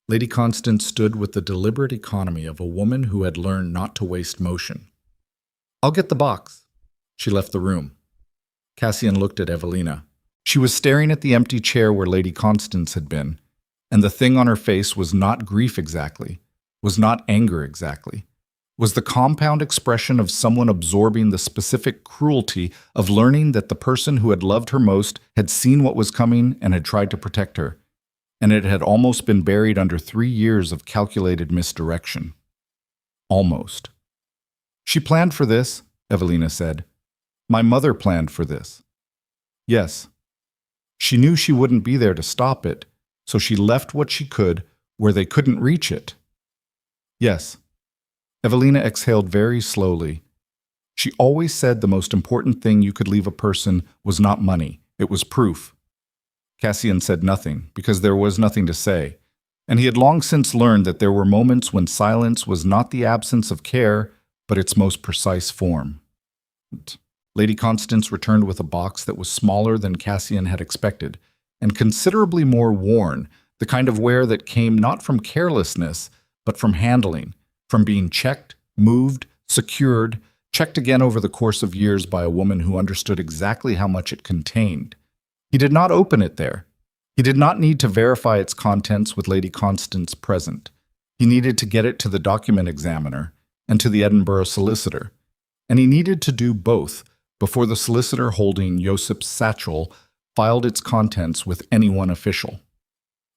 Lady Constance stood with the deliberate economy of a woman who had learned not to waste motion. "I'll get the box." She left the room. Cassian looked at Evelina. She was staring at the empty chair where Lady Constance had been, and the thing on her face was not grief exactly, was not anger exactly, was the compound expression of someone absorbing the specific cruelty of learning that the person who had loved her most had seen what was coming and had tried to protect her, and it had almost been buried under 3 years of calculated misdirection. Almost. "She planned for this," Evelina said. "My mother planned for this." "Yes. She knew she wouldn't be there to stop it, so she left what she could, where they couldn't reach it. Yes. Evelina exhaled very slowly. She always said the most important thing you could leave a person was not money, it was proof. Cassian said nothing, because there was nothing to say, and he had long since learned that there were moments when silence was not the absence of care, but its most precise form. Lady Constance returned with a box that was smaller than Cassian had expected, and considerably more worn, the kind of wear that came not from carelessness, but from handling, from being checked, moved, secured, checked again over the course of years by a woman who understood exactly how much it contained. He did not open it there. He did not need to verify its contents with Lady Constance present. He needed to get it to the document examiner and to the Edinburgh solicitor, and he needed to do both before the solicitor holding Josip's satchel filed its contents with anyone official.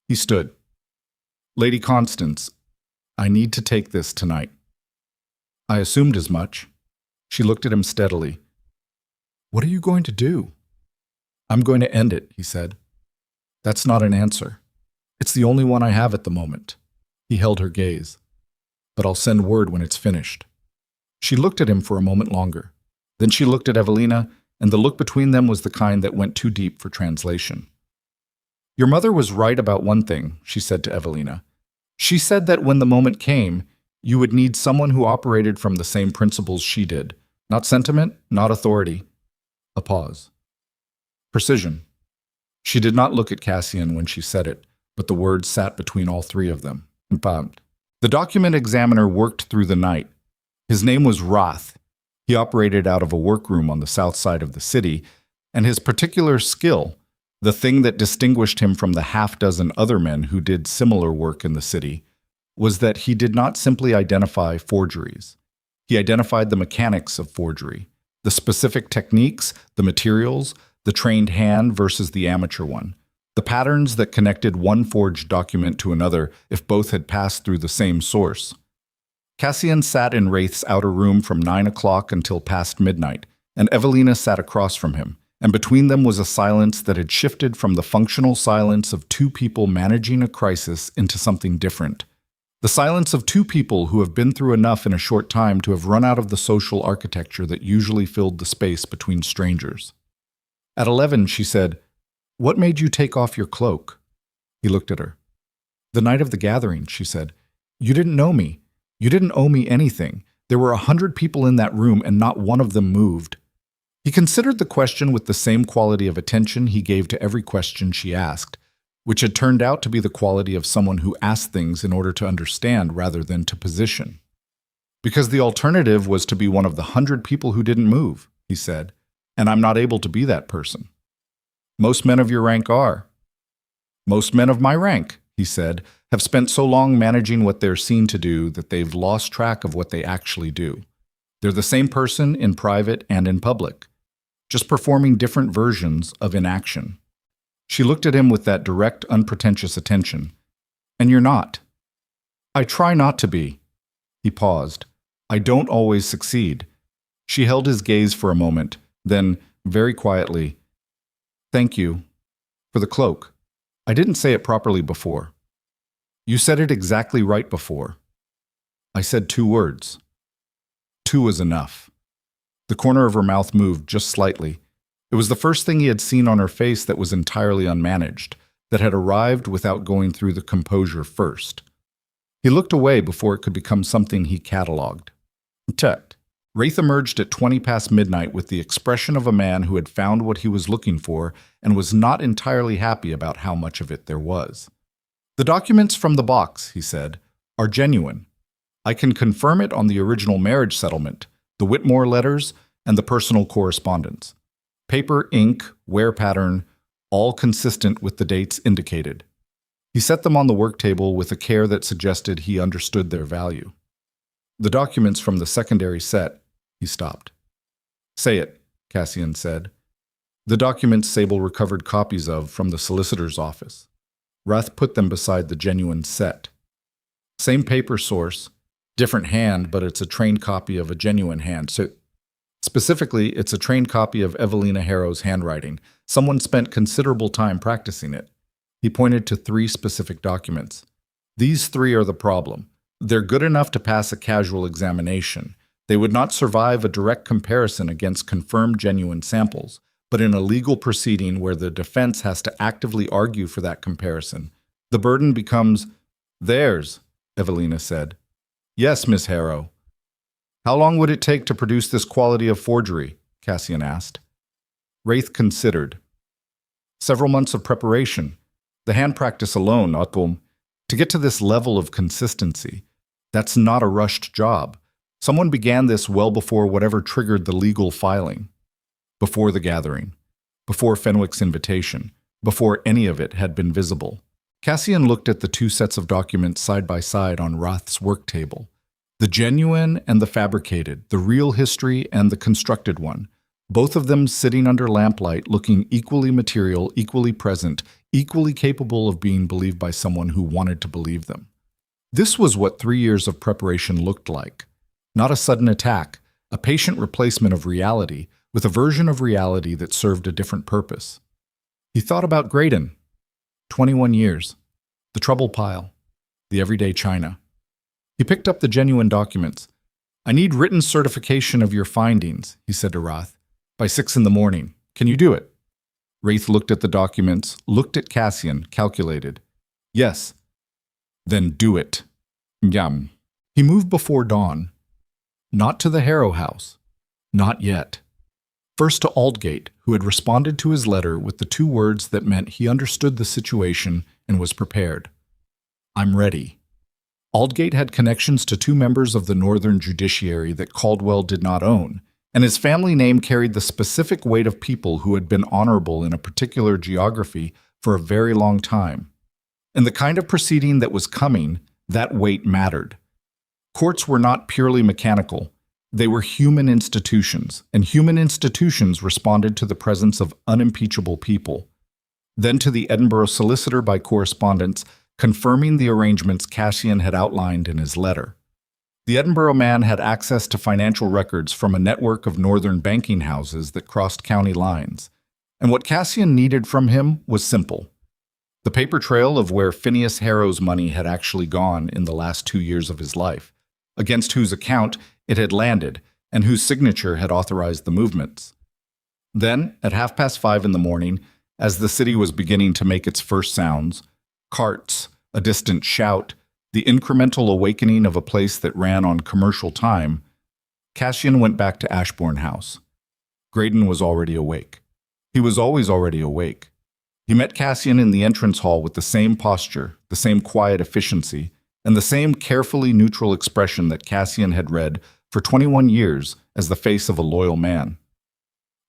He stood. Lady Constance, I need to take this tonight. I assumed as much. She looked at him steadily. What are you going to do? I'm going to end it, he said. That's not an answer. It's the only one I have at the moment. He held her gaze. But I'll send word when it's finished. She looked at him for a moment longer. Then she looked at Evelina, and the look between them was the kind that went too deep for translation. Your mother was right about one thing, she said to Evelina. She said that when the moment came, you would need someone who operated from the same principles she did. Not sentiment, not authority. A pause. Precision. She did not look at Cassian when she said it, but the words sat between all three of them. The document examiner worked through the night. His name was Roth. He operated out of a workroom on the south side of the city, and his particular skill, the thing that distinguished him from the half-dozen other men who did similar work in the city, was that he did not simply identify forgeries. He identified the mechanics of forgery, the specific techniques, the materials, the trained hand versus the amateur one, the patterns that connected one forged document to another if both had passed through the same source. Cassian sat in Wraith's outer room from 9 o'clock until past midnight, and Evelina sat across from him, and between them was a silence that had shifted from the functional silence of two people managing a crisis into something different. The silence of two people who have been through enough in a short time to have run out of the social architecture that usually filled the space between strangers. At 11, she said, "What made you take off your cloak?" He looked at her. "The night of the gathering," she said. "You didn't know me. You didn't owe me anything. There were 100 people in that room and not one of them moved." He considered the question with the same quality of attention he gave to every question she asked, which had turned out to be the quality of someone who asked things in order to understand rather than to position. "Because the alternative was to be one of the 100 people who didn't move," he said, "and I'm not able to be that person." "Most men of your rank are." "Most men of my rank," he said, "have spent so long managing what they're seen to do that they've lost track of what they actually do. They're the same person in private and in public, just performing different versions of inaction." She looked at him with that direct, unpretentious attention. "And you're not." "I try not to be." He paused. "I don't always succeed." She held his gaze for a moment, then, very quietly, "Thank you for the cloak. I didn't say it properly before." "You said it exactly right before." "I said 2 words." 2 was enough. The corner of her mouth moved just slightly. It was the first thing he had seen on her face that was entirely unmanaged, that had arrived without going through the composure first. He looked away before it could become something he catalogued. Tut. Wraith emerged at 20 past midnight with the expression of a man who had found what he was looking for and was not entirely happy about how much of it there was. "The documents from the box," he said, "are genuine. I can confirm it on the original marriage settlement, the Whitmore letters, and the personal correspondence. Paper, ink, wear pattern, all consistent with the dates indicated." He set them on the work table with a care that suggested he understood their value. "The documents from the secondary set," he stopped. "Say it," Cassian said. "The documents Sable recovered copies of from the solicitor's office." Roth put them beside the genuine set. "Same paper source, different hand, but it's a trained copy of a genuine hand. So specifically, it's a trained copy of Evelina Harrow's handwriting. Someone spent considerable time practicing it." He pointed to 3 specific documents. These three are the problem. They're good enough to pass a casual examination. They would not survive a direct comparison against confirmed genuine samples, but in a legal proceeding where the defense has to actively argue for that comparison, the burden becomes theirs, Evelina said. Yes, Miss Harrow. How long would it take to produce this quality of forgery? Cassian asked. Wraith considered. Several months of preparation. The hand practice alone, Otgum. To get to this level of consistency, that's not a rushed job. Someone began this well before whatever triggered the legal filing. Before the gathering. Before Fenwick's invitation. Before any of it had been visible. Cassian looked at the two sets of documents side by side on Roth's work table. The genuine and the fabricated, the real history and the constructed one. Both of them sitting under lamplight, looking equally material, equally present, equally capable of being believed by someone who wanted to believe them. This was what 3 years of preparation looked like. Not a sudden attack, a patient replacement of reality with a version of reality that served a different purpose. He thought about Graydon. 21 years. The trouble pile. The everyday China. He picked up the genuine documents. I need written certification of your findings, he said to Roth. By 6 in the morning. Can you do it? Wraith looked at the documents, looked at Cassian, calculated. Yes. Then do it. Yum. He moved before dawn. Not to the Harrow house. Not yet. First to Aldgate, who had responded to his letter with the 2 words that meant he understood the situation and was prepared. I'm ready. Aldgate had connections to 2 members of the Northern Judiciary that Caldwell did not own, and his family name carried the specific weight of people who had been honorable in a particular geography for a very long time. In the kind of proceeding that was coming, that weight mattered. Courts were not purely mechanical. They were human institutions, and human institutions responded to the presence of unimpeachable people. Then to the Edinburgh solicitor by correspondence, confirming the arrangements Cassian had outlined in his letter. The Edinburgh man had access to financial records from a network of northern banking houses that crossed county lines, and what Cassian needed from him was simple. The paper trail of where Phineas Harrow's money had actually gone in the last 2 years of his life, against whose account it had landed, and whose signature had authorized the movements. Then, at 5:30 in the morning, as the city was beginning to make its first sounds, carts, a distant shout, the incremental awakening of a place that ran on commercial time, Cassian went back to Ashbourne House. Graydon was already awake. He was always already awake. He met Cassian in the entrance hall with the same posture, the same quiet efficiency, and the same carefully neutral expression that Cassian had read for 21 years as the face of a loyal man.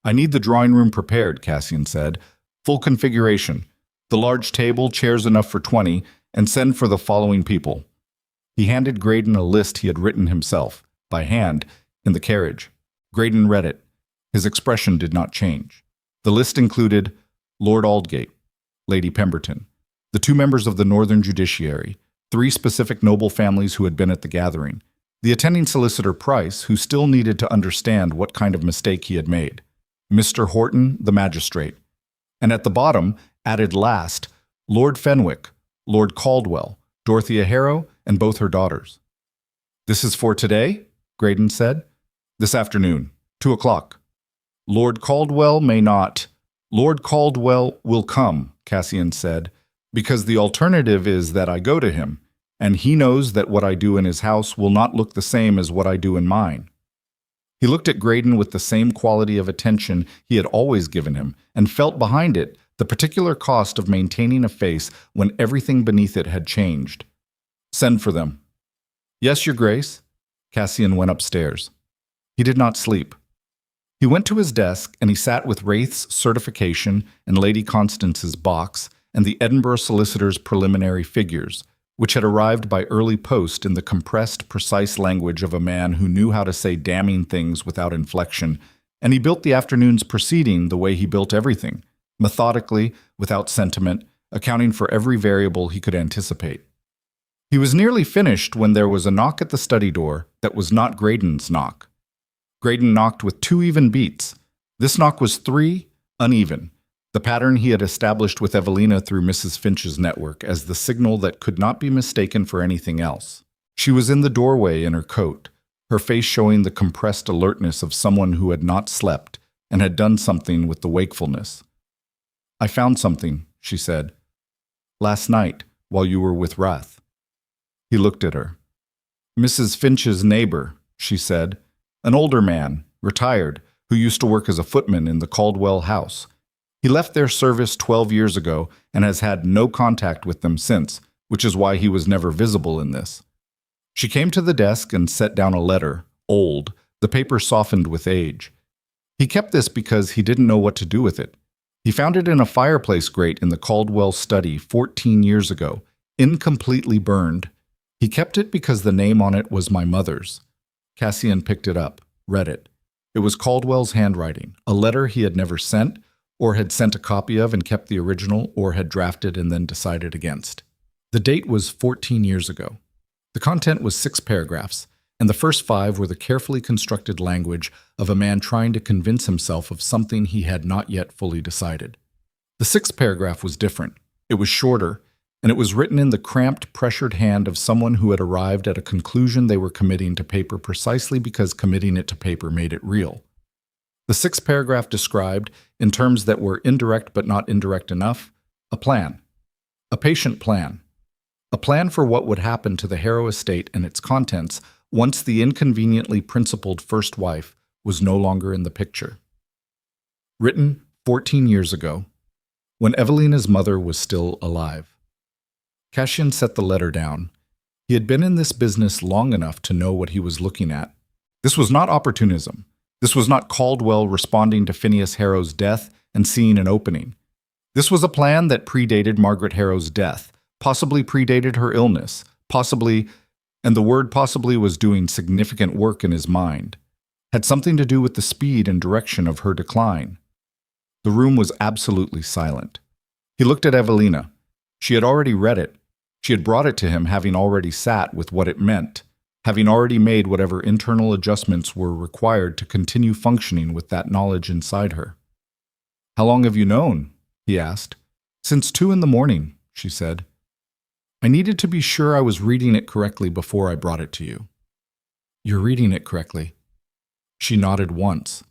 I need the drawing room prepared, Cassian said. Full configuration. The large table, chairs enough for 20, and send for the following people. He handed Graydon a list he had written himself, by hand, in the carriage. Graydon read it. His expression did not change. The list included Lord Aldgate, Lady Pemberton, the 2 members of the Northern Judiciary, 3 specific noble families who had been at the gathering, the attending solicitor Price, who still needed to understand what kind of mistake he had made, Mr. Horton, the magistrate, and at the bottom, added last, Lord Fenwick, Lord Caldwell, Dorothea Harrow, and both her daughters. This is for today? Graydon said. This afternoon, 2 o'clock. Lord Caldwell may not. Lord Caldwell will come, Cassian said, because the alternative is that I go to him, and he knows that what I do in his house will not look the same as what I do in mine. He looked at Graydon with the same quality of attention he had always given him, and felt behind it the particular cost of maintaining a face when everything beneath it had changed. Send for them. Yes, Your Grace. Cassian went upstairs. He did not sleep. He went to his desk and he sat with Wraith's certification and Lady Constance's box and the Edinburgh solicitor's preliminary figures, which had arrived by early post in the compressed, precise language of a man who knew how to say damning things without inflection, and he built the afternoon's proceeding the way he built everything, methodically, without sentiment, accounting for every variable he could anticipate. He was nearly finished when there was a knock at the study door that was not Graydon's knock. Graydon knocked with 2 even beats. This knock was 3, uneven. The pattern he had established with Evelina through Mrs. Finch's network as the signal that could not be mistaken for anything else. She was in the doorway in her coat, her face showing the compressed alertness of someone who had not slept and had done something with the wakefulness. "I found something," she said. "Last night, while you were with Rath." He looked at her. "Mrs. Finch's neighbor," she said. "An older man, retired, who used to work as a footman in the Caldwell house. He left their service 12 years ago and has had no contact with them since, which is why he was never visible in this." She came to the desk and set down a letter, old, the paper softened with age. He kept this because he didn't know what to do with it. He found it in a fireplace grate in the Caldwell study 14 years ago, incompletely burned. He kept it because the name on it was my mother's. Cassian picked it up, read it. It was Caldwell's handwriting, a letter he had never sent, or had sent a copy of and kept the original, or had drafted and then decided against. The date was 14 years ago. The content was 6 paragraphs, and the first 5 were the carefully constructed language of a man trying to convince himself of something he had not yet fully decided. The 6th paragraph was different. It was shorter, and it was written in the cramped, pressured hand of someone who had arrived at a conclusion they were committing to paper precisely because committing it to paper made it real. The 6th paragraph described, in terms that were indirect but not indirect enough, a plan. A patient plan. A plan for what would happen to the Harrow estate and its contents once the inconveniently principled first wife was no longer in the picture. Written 14 years ago, when Evelina's mother was still alive. Cassian set the letter down. He had been in this business long enough to know what he was looking at. This was not opportunism. This was not Caldwell responding to Phineas Harrow's death and seeing an opening. This was a plan that predated Margaret Harrow's death, possibly predated her illness, possibly, and the word possibly was doing significant work in his mind, had something to do with the speed and direction of her decline. The room was absolutely silent. He looked at Evelina. She had already read it. She had brought it to him having already sat with what it meant, having already made whatever internal adjustments were required to continue functioning with that knowledge inside her. "How long have you known?" he asked. "Since 2 in the morning," she said. "I needed to be sure I was reading it correctly before I brought it to you." "You're reading it correctly." She nodded once.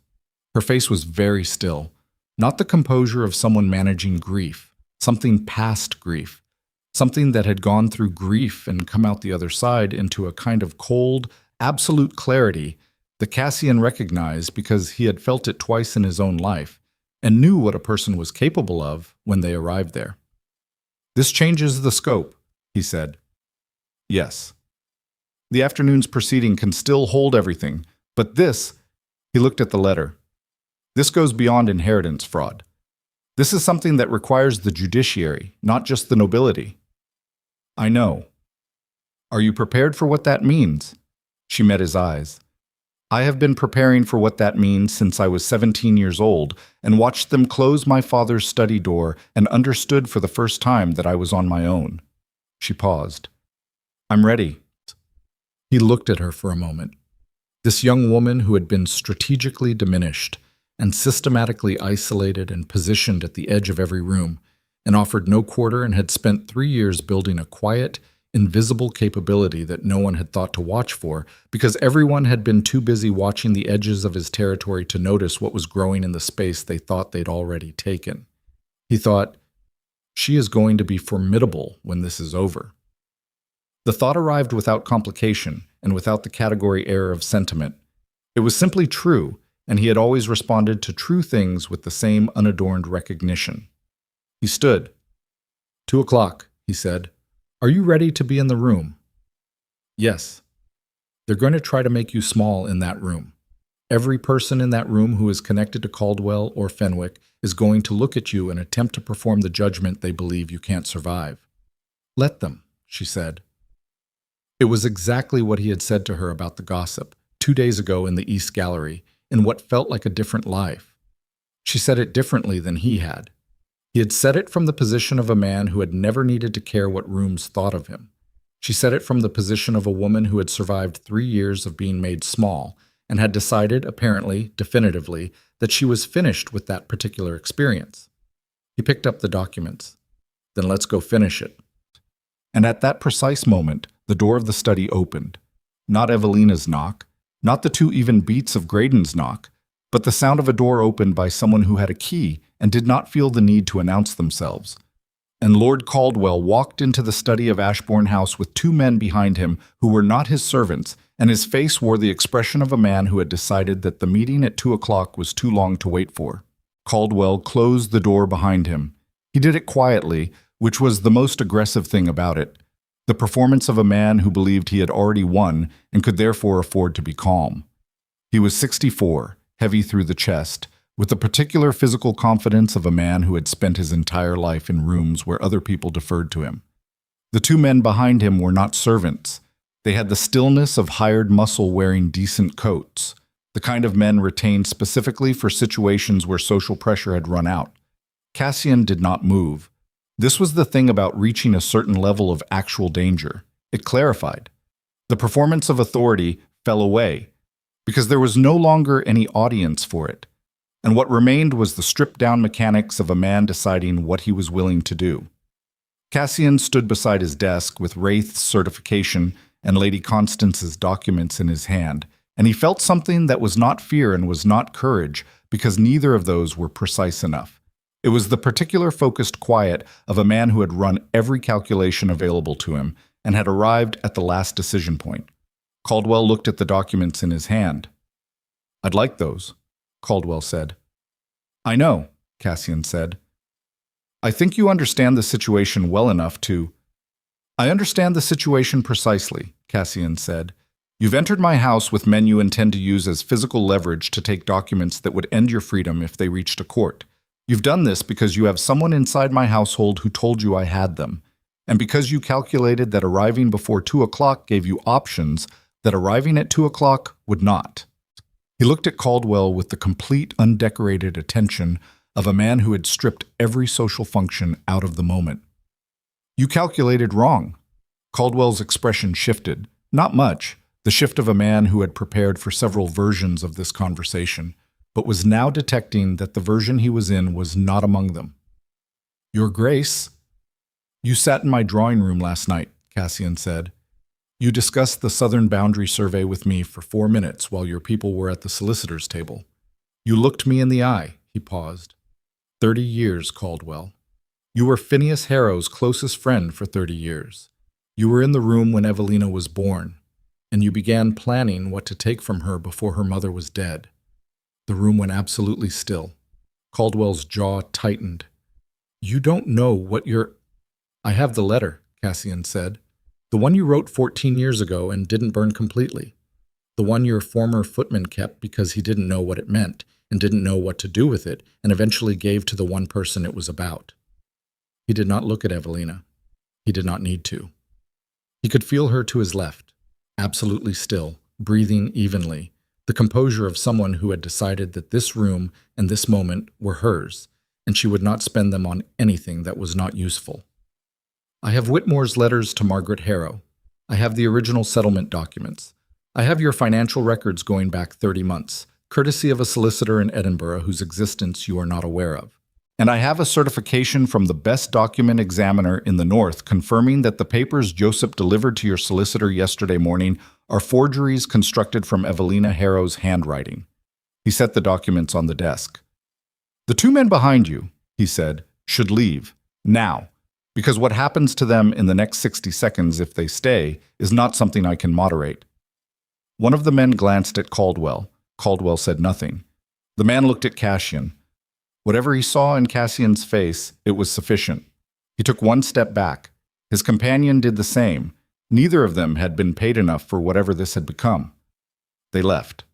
Her face was very still, not the composure of someone managing grief, something past grief, something that had gone through grief and come out the other side into a kind of cold, absolute clarity that Cassian recognized because he had felt it twice in his own life and knew what a person was capable of when they arrived there. "This changes the scope," he said. "Yes. The afternoon's proceeding can still hold everything, but this," he looked at the letter, "this goes beyond inheritance fraud. This is something that requires the judiciary, not just the nobility." "I know." "Are you prepared for what that means?" She met his eyes. "I have been preparing for what that means since I was 17 years old and watched them close my father's study door and understood for the first time that I was on my own." She paused. "I'm ready." He looked at her for a moment. This young woman who had been strategically diminished and systematically isolated and positioned at the edge of every room, and offered no quarter and had spent 3 years building a quiet, invisible capability that no one had thought to watch for because everyone had been too busy watching the edges of his territory to notice what was growing in the space they thought they'd already taken. He thought, "She is going to be formidable when this is over." The thought arrived without complication and without the category error of sentiment. It was simply true, and he had always responded to true things with the same unadorned recognition. He stood. 2 o'clock, he said. "Are you ready to be in the room?" "Yes." "They're going to try to make you small in that room. Every person in that room who is connected to Caldwell or Fenwick is going to look at you and attempt to perform the judgment they believe you can't survive." "Let them," she said. It was exactly what he had said to her about the gossip 2 days ago in the East Gallery, in what felt like a different life. She said it differently than he had. He had said it from the position of a man who had never needed to care what rooms thought of him. She said it from the position of a woman who had survived 3 years of being made small and had decided, apparently, definitively, that she was finished with that particular experience. He picked up the documents. Then let's go finish it. And at that precise moment, the door of the study opened. Not Evelina's knock, not the 2 even beats of Graydon's knock, but the sound of a door opened by someone who had a key and did not feel the need to announce themselves. And Lord Caldwell walked into the study of Ashbourne House with 2 men behind him who were not his servants, and his face wore the expression of a man who had decided that the meeting at 2 o'clock was too long to wait for. Caldwell closed the door behind him. He did it quietly, which was the most aggressive thing about it. The performance of a man who believed he had already won and could therefore afford to be calm. He was 64, heavy through the chest, with the particular physical confidence of a man who had spent his entire life in rooms where other people deferred to him. The 2 men behind him were not servants. They had the stillness of hired muscle wearing decent coats, the kind of men retained specifically for situations where social pressure had run out. Cassian did not move. This was the thing about reaching a certain level of actual danger. It clarified. The performance of authority fell away, because there was no longer any audience for it, and what remained was the stripped-down mechanics of a man deciding what he was willing to do. Cassian stood beside his desk with Wraith's certification and Lady Constance's documents in his hand, and he felt something that was not fear and was not courage, because neither of those were precise enough. It was the particular focused quiet of a man who had run every calculation available to him and had arrived at the last decision point. Caldwell looked at the documents in his hand. "I'd like those," Caldwell said. "I know," Cassian said. "I think you understand the situation well enough to—" "I understand the situation precisely," Cassian said. "You've entered my house with men you intend to use as physical leverage to take documents that would end your freedom if they reached a court. You've done this because you have someone inside my household who told you I had them, and because you calculated that arriving before 2 o'clock gave you options that arriving at 2 o'clock would not." He looked at Caldwell with the complete, undecorated attention of a man who had stripped every social function out of the moment. "You calculated wrong." Caldwell's expression shifted. Not much, the shift of a man who had prepared for several versions of this conversation, but was now detecting that the version he was in was not among them. "Your Grace." "You sat in my drawing room last night," Cassian said. "You discussed the southern boundary survey with me for 4 minutes while your people were at the solicitor's table. You looked me in the eye." He paused. 30 years, Caldwell. You were Phineas Harrow's closest friend for 30 years. You were in the room when Evelina was born, and you began planning what to take from her before her mother was dead." The room went absolutely still. Caldwell's jaw tightened. "You don't know what you're—" "I have the letter," Cassian said. "The one you wrote 14 years ago and didn't burn completely. The one your former footman kept because he didn't know what it meant and didn't know what to do with it and eventually gave to the one person it was about." He did not look at Evelina. He did not need to. He could feel her to his left, absolutely still, breathing evenly, the composure of someone who had decided that this room and this moment were hers, and she would not spend them on anything that was not useful. "I have Whitmore's letters to Margaret Harrow. I have the original settlement documents. I have your financial records going back 30 months, courtesy of a solicitor in Edinburgh whose existence you are not aware of. And I have a certification from the best document examiner in the North confirming that the papers Joseph delivered to your solicitor yesterday morning are forgeries constructed from Evelina Harrow's handwriting." He set the documents on the desk. "The 2 men behind you," he said, "should leave, now, because what happens to them in the next 60 seconds if they stay is not something I can moderate." One of the men glanced at Caldwell. Caldwell said nothing. The man looked at Cassian. Whatever he saw in Cassian's face, it was sufficient. He took one step back. His companion did the same. Neither of them had been paid enough for whatever this had become. They left.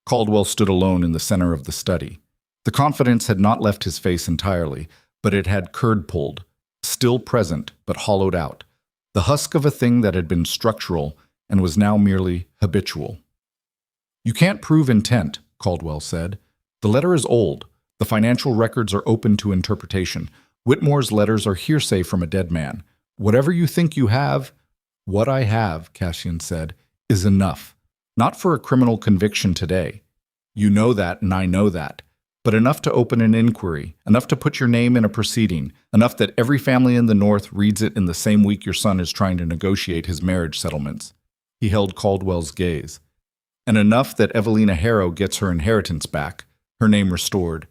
Caldwell stood alone in the center of the study. The confidence had not left his face entirely, but it had curd-pulled, still present but hollowed out, the husk of a thing that had been structural and was now merely habitual. "You can't prove intent," Caldwell said. "The letter is old. The financial records are open to interpretation. Whitmore's letters are hearsay from a dead man. Whatever you think you have—" "What I have," Cassian said, "is enough. Not for a criminal conviction today. You know that and I know that. but enough to open an inquiry, enough to put your name in a proceeding, enough that every family in the North reads it in the same week your son is trying to negotiate his marriage settlements. He held Caldwell's gaze. And enough that Evelina Harrow gets her inheritance back, her name restored,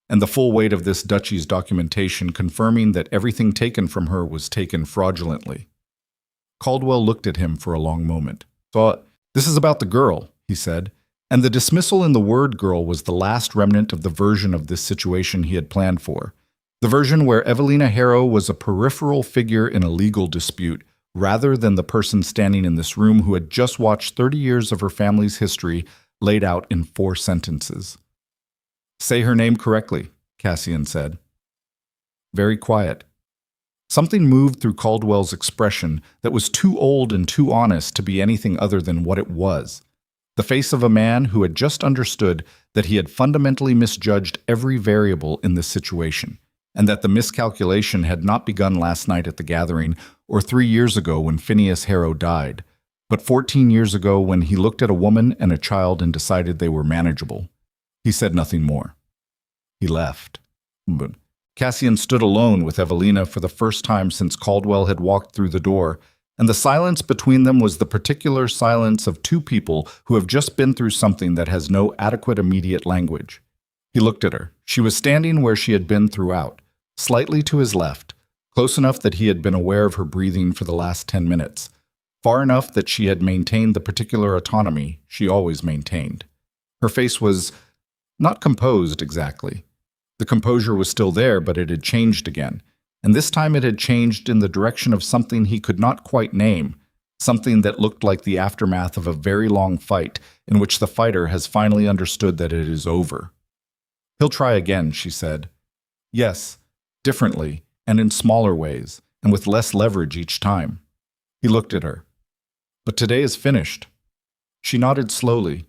and the full weight of this duchy's documentation confirming that everything taken from her was taken fraudulently. Caldwell looked at him for a long moment. "So, this is about the girl," he said, and the dismissal in the word girl was the last remnant of the version of this situation he had planned for. The version where Evelina Harrow was a peripheral figure in a legal dispute, rather than the person standing in this room who had just watched 30 years of her family's history laid out in 4 sentences. "Say her name correctly," Cassian said. Very quiet. Something moved through Caldwell's expression that was too old and too honest to be anything other than what it was. The face of a man who had just understood that he had fundamentally misjudged every variable in this situation, and that the miscalculation had not begun last night at the gathering or 3 years ago when Phineas Harrow died, but 14 years ago when he looked at a woman and a child and decided they were manageable. He said nothing more. He left. But Cassian stood alone with Evelina for the first time since Caldwell had walked through the door, and the silence between them was the particular silence of 2 people who have just been through something that has no adequate immediate language. He looked at her. She was standing where she had been throughout, slightly to his left, close enough that he had been aware of her breathing for the last 10 minutes, far enough that she had maintained the particular autonomy she always maintained. Her face was not composed exactly. The composure was still there, but it had changed again, and this time it had changed in the direction of something he could not quite name, something that looked like the aftermath of a very long fight in which the fighter has finally understood that it is over. "He'll try again," she said. "Yes, differently, and in smaller ways, and with less leverage each time." He looked at her. "But today is finished." She nodded slowly.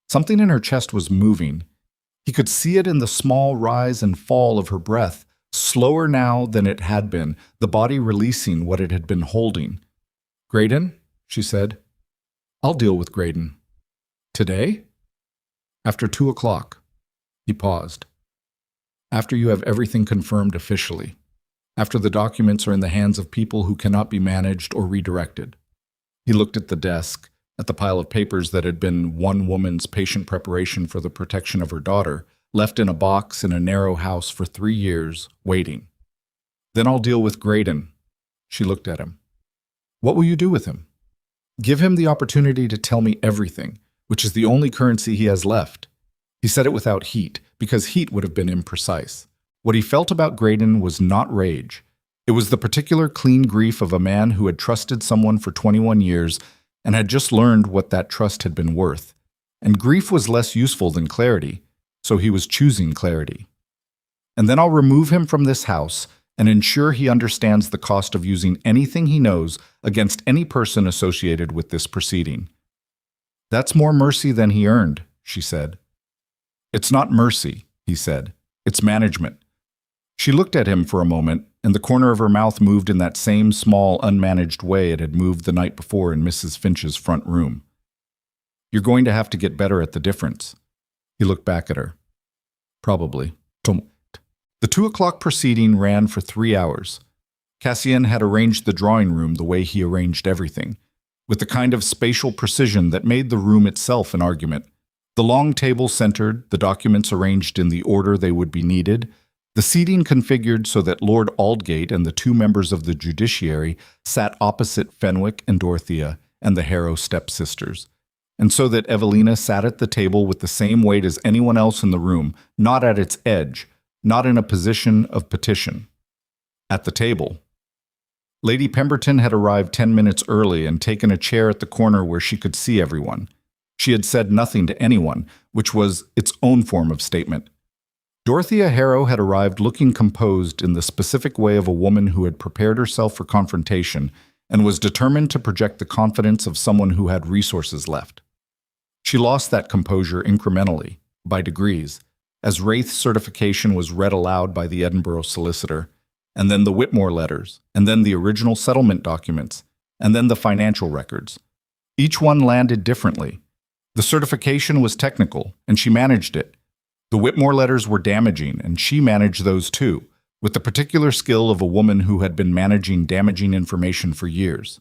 Something in her chest was moving. He could see it in the small rise and fall of her breath, slower now than it had been, the body releasing what it had been holding. "Graydon," she said. "I'll deal with Graydon." "Today?" "After 2 o'clock. He paused. "After you have everything confirmed officially. After the documents are in the hands of people who cannot be managed or redirected." He looked at the desk, at the pile of papers that had been one woman's patient preparation for the protection of her daughter, left in a box in a narrow house for 3 years, waiting. "Then I'll deal with Graydon." She looked at him. "What will you do with him?" "Give him the opportunity to tell me everything, which is the only currency he has left." He said it without heat, because heat would have been imprecise. What he felt about Graydon was not rage. It was the particular clean grief of a man who had trusted someone for 21 years and had just learned what that trust had been worth. And grief was less useful than clarity, so he was choosing clarity. "And then I'll remove him from this house and ensure he understands the cost of using anything he knows against any person associated with this proceeding." "That's more mercy than he earned," she said. "It's not mercy," he said. "It's management." She looked at him for a moment, and the corner of her mouth moved in that same small, unmanaged way it had moved the night before in Mrs. Finch's front room. "You're going to have to get better at the difference." He looked back at her. "Probably." The 2 o'clock proceeding ran for 3 hours. Cassian had arranged the drawing room the way he arranged everything, with the kind of spatial precision that made the room itself an argument. The long table centered, the documents arranged in the order they would be needed, the seating configured so that Lord Aldgate and the 2 members of the judiciary sat opposite Fenwick and Dorothea and the Harrow stepsisters, and so that Evelina sat at the table with the same weight as anyone else in the room, not at its edge, not in a position of petition. At the table. Lady Pemberton had arrived 10 minutes early and taken a chair at the corner where she could see everyone. She had said nothing to anyone, which was its own form of statement. Dorothea Harrow had arrived looking composed in the specific way of a woman who had prepared herself for confrontation and was determined to project the confidence of someone who had resources left. She lost that composure incrementally, by degrees, as Wraith's certification was read aloud by the Edinburgh solicitor, and then the Whitmore letters, and then the original settlement documents, and then the financial records. Each one landed differently. The certification was technical, and she managed it. The Whitmore letters were damaging, and she managed those too, with the particular skill of a woman who had been managing damaging information for years.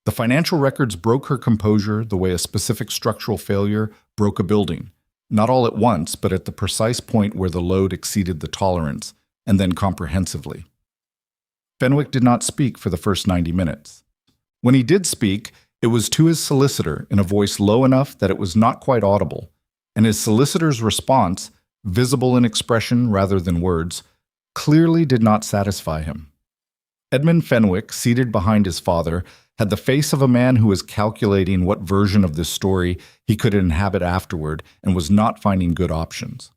The financial records broke her composure the way a specific structural failure broke a building, not all at once, but at the precise point where the load exceeded the tolerance, and then comprehensively. Fenwick did not speak for the first 90 minutes. When he did speak, it was to his solicitor in a voice low enough that it was not quite audible, and his solicitor's response, visible in expression rather than words, clearly did not satisfy him. Edmund Fenwick, seated behind his father, had the face of a man who was calculating what version of this story he could inhabit afterward and was not finding good options.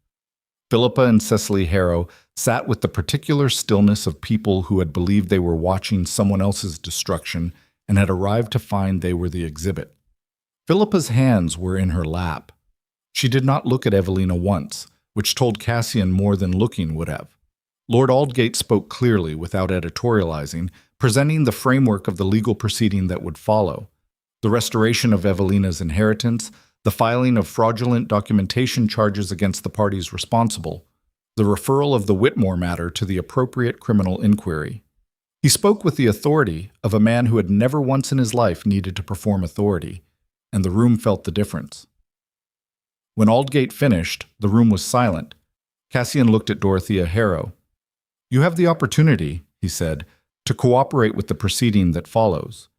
Philippa and Cecily Harrow sat with the particular stillness of people who had believed they were watching someone else's destruction and had arrived to find they were the exhibit. Philippa's hands were in her lap. She did not look at Evelina once, which told Cassian more than looking would have. Lord Aldgate spoke clearly without editorializing, presenting the framework of the legal proceeding that would follow: the restoration of Evelina's inheritance, the filing of fraudulent documentation charges against the parties responsible, the referral of the Whitmore matter to the appropriate criminal inquiry. He spoke with the authority of a man who had never once in his life needed to perform authority, and the room felt the difference. When Aldgate finished, the room was silent. Cassian looked at Dorothea Harrow. "You have the opportunity," he said, "to cooperate with the proceeding that follows.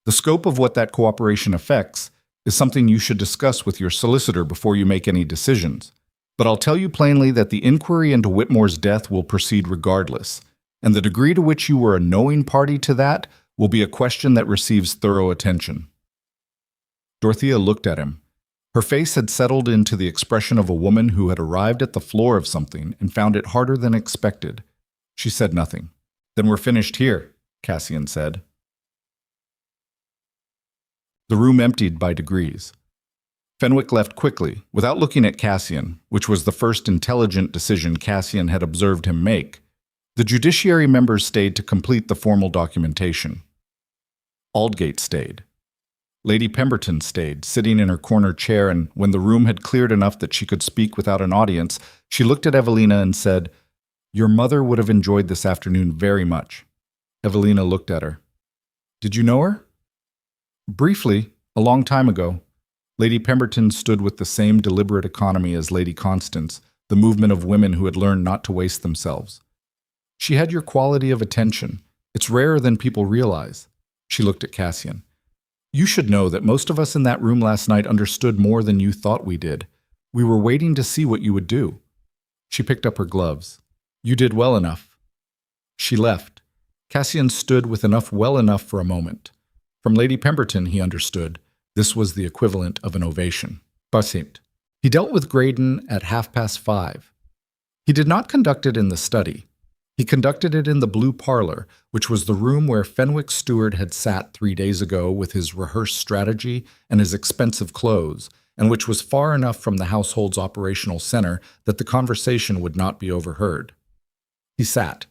The scope of what that cooperation affects is something you should discuss with your solicitor before you make any decisions. But I'll tell you plainly that the inquiry into Whitmore's death will proceed regardless, and the degree to which you were a knowing party to that will be a question that receives thorough attention." Dorothea looked at him. Her face had settled into the expression of a woman who had arrived at the floor of something and found it harder than expected. She said nothing. "Then we're finished here," Cassian said. The room emptied by degrees. Fenwick left quickly, without looking at Cassian, which was the first intelligent decision Cassian had observed him make. The judiciary members stayed to complete the formal documentation. Aldgate stayed. Lady Pemberton stayed, sitting in her corner chair, and when the room had cleared enough that she could speak without an audience, she looked at Evelina and said, "Your mother would have enjoyed this afternoon very much." Evelina looked at her. "Did you know her?" "Briefly, a long time ago." Lady Pemberton stood with the same deliberate economy as Lady Constance, the movement of women who had learned not to waste themselves. "She had your quality of attention. It's rarer than people realize." She looked at Cassian. "You should know that most of us in that room last night understood more than you thought we did. We were waiting to see what you would do." She picked up her gloves. "You did well enough." She left. Cassian stood with enough well enough for a moment. From Lady Pemberton, he understood, this was the equivalent of an ovation. Basit. He dealt with Graydon at 5:30. He did not conduct it in the study. He conducted it in the blue parlor, which was the room where Fenwick's steward had sat 3 days ago with his rehearsed strategy and his expensive clothes, and which was far enough from the household's operational center that the conversation would not be overheard. He sat.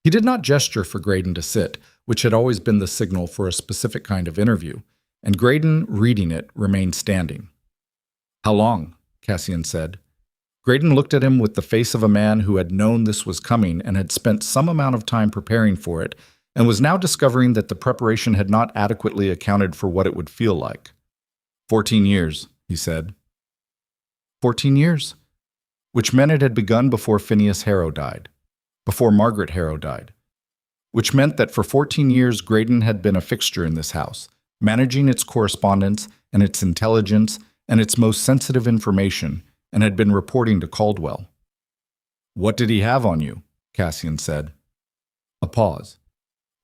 He did not gesture for Graydon to sit, which had always been the signal for a specific kind of interview, and Graydon, reading it, remained standing. "How long?" Cassian said. Graydon looked at him with the face of a man who had known this was coming and had spent some amount of time preparing for it, and was now discovering that the preparation had not adequately accounted for what it would feel like. 14 years, he said. 14 years? Which meant it had begun before Phineas Harrow died, before Margaret Harrow died. Which meant that for 14 years Graydon had been a fixture in this house, managing its correspondence and its intelligence and its most sensitive information, and had been reporting to Caldwell. "What did he have on you?" Cassian said. A pause.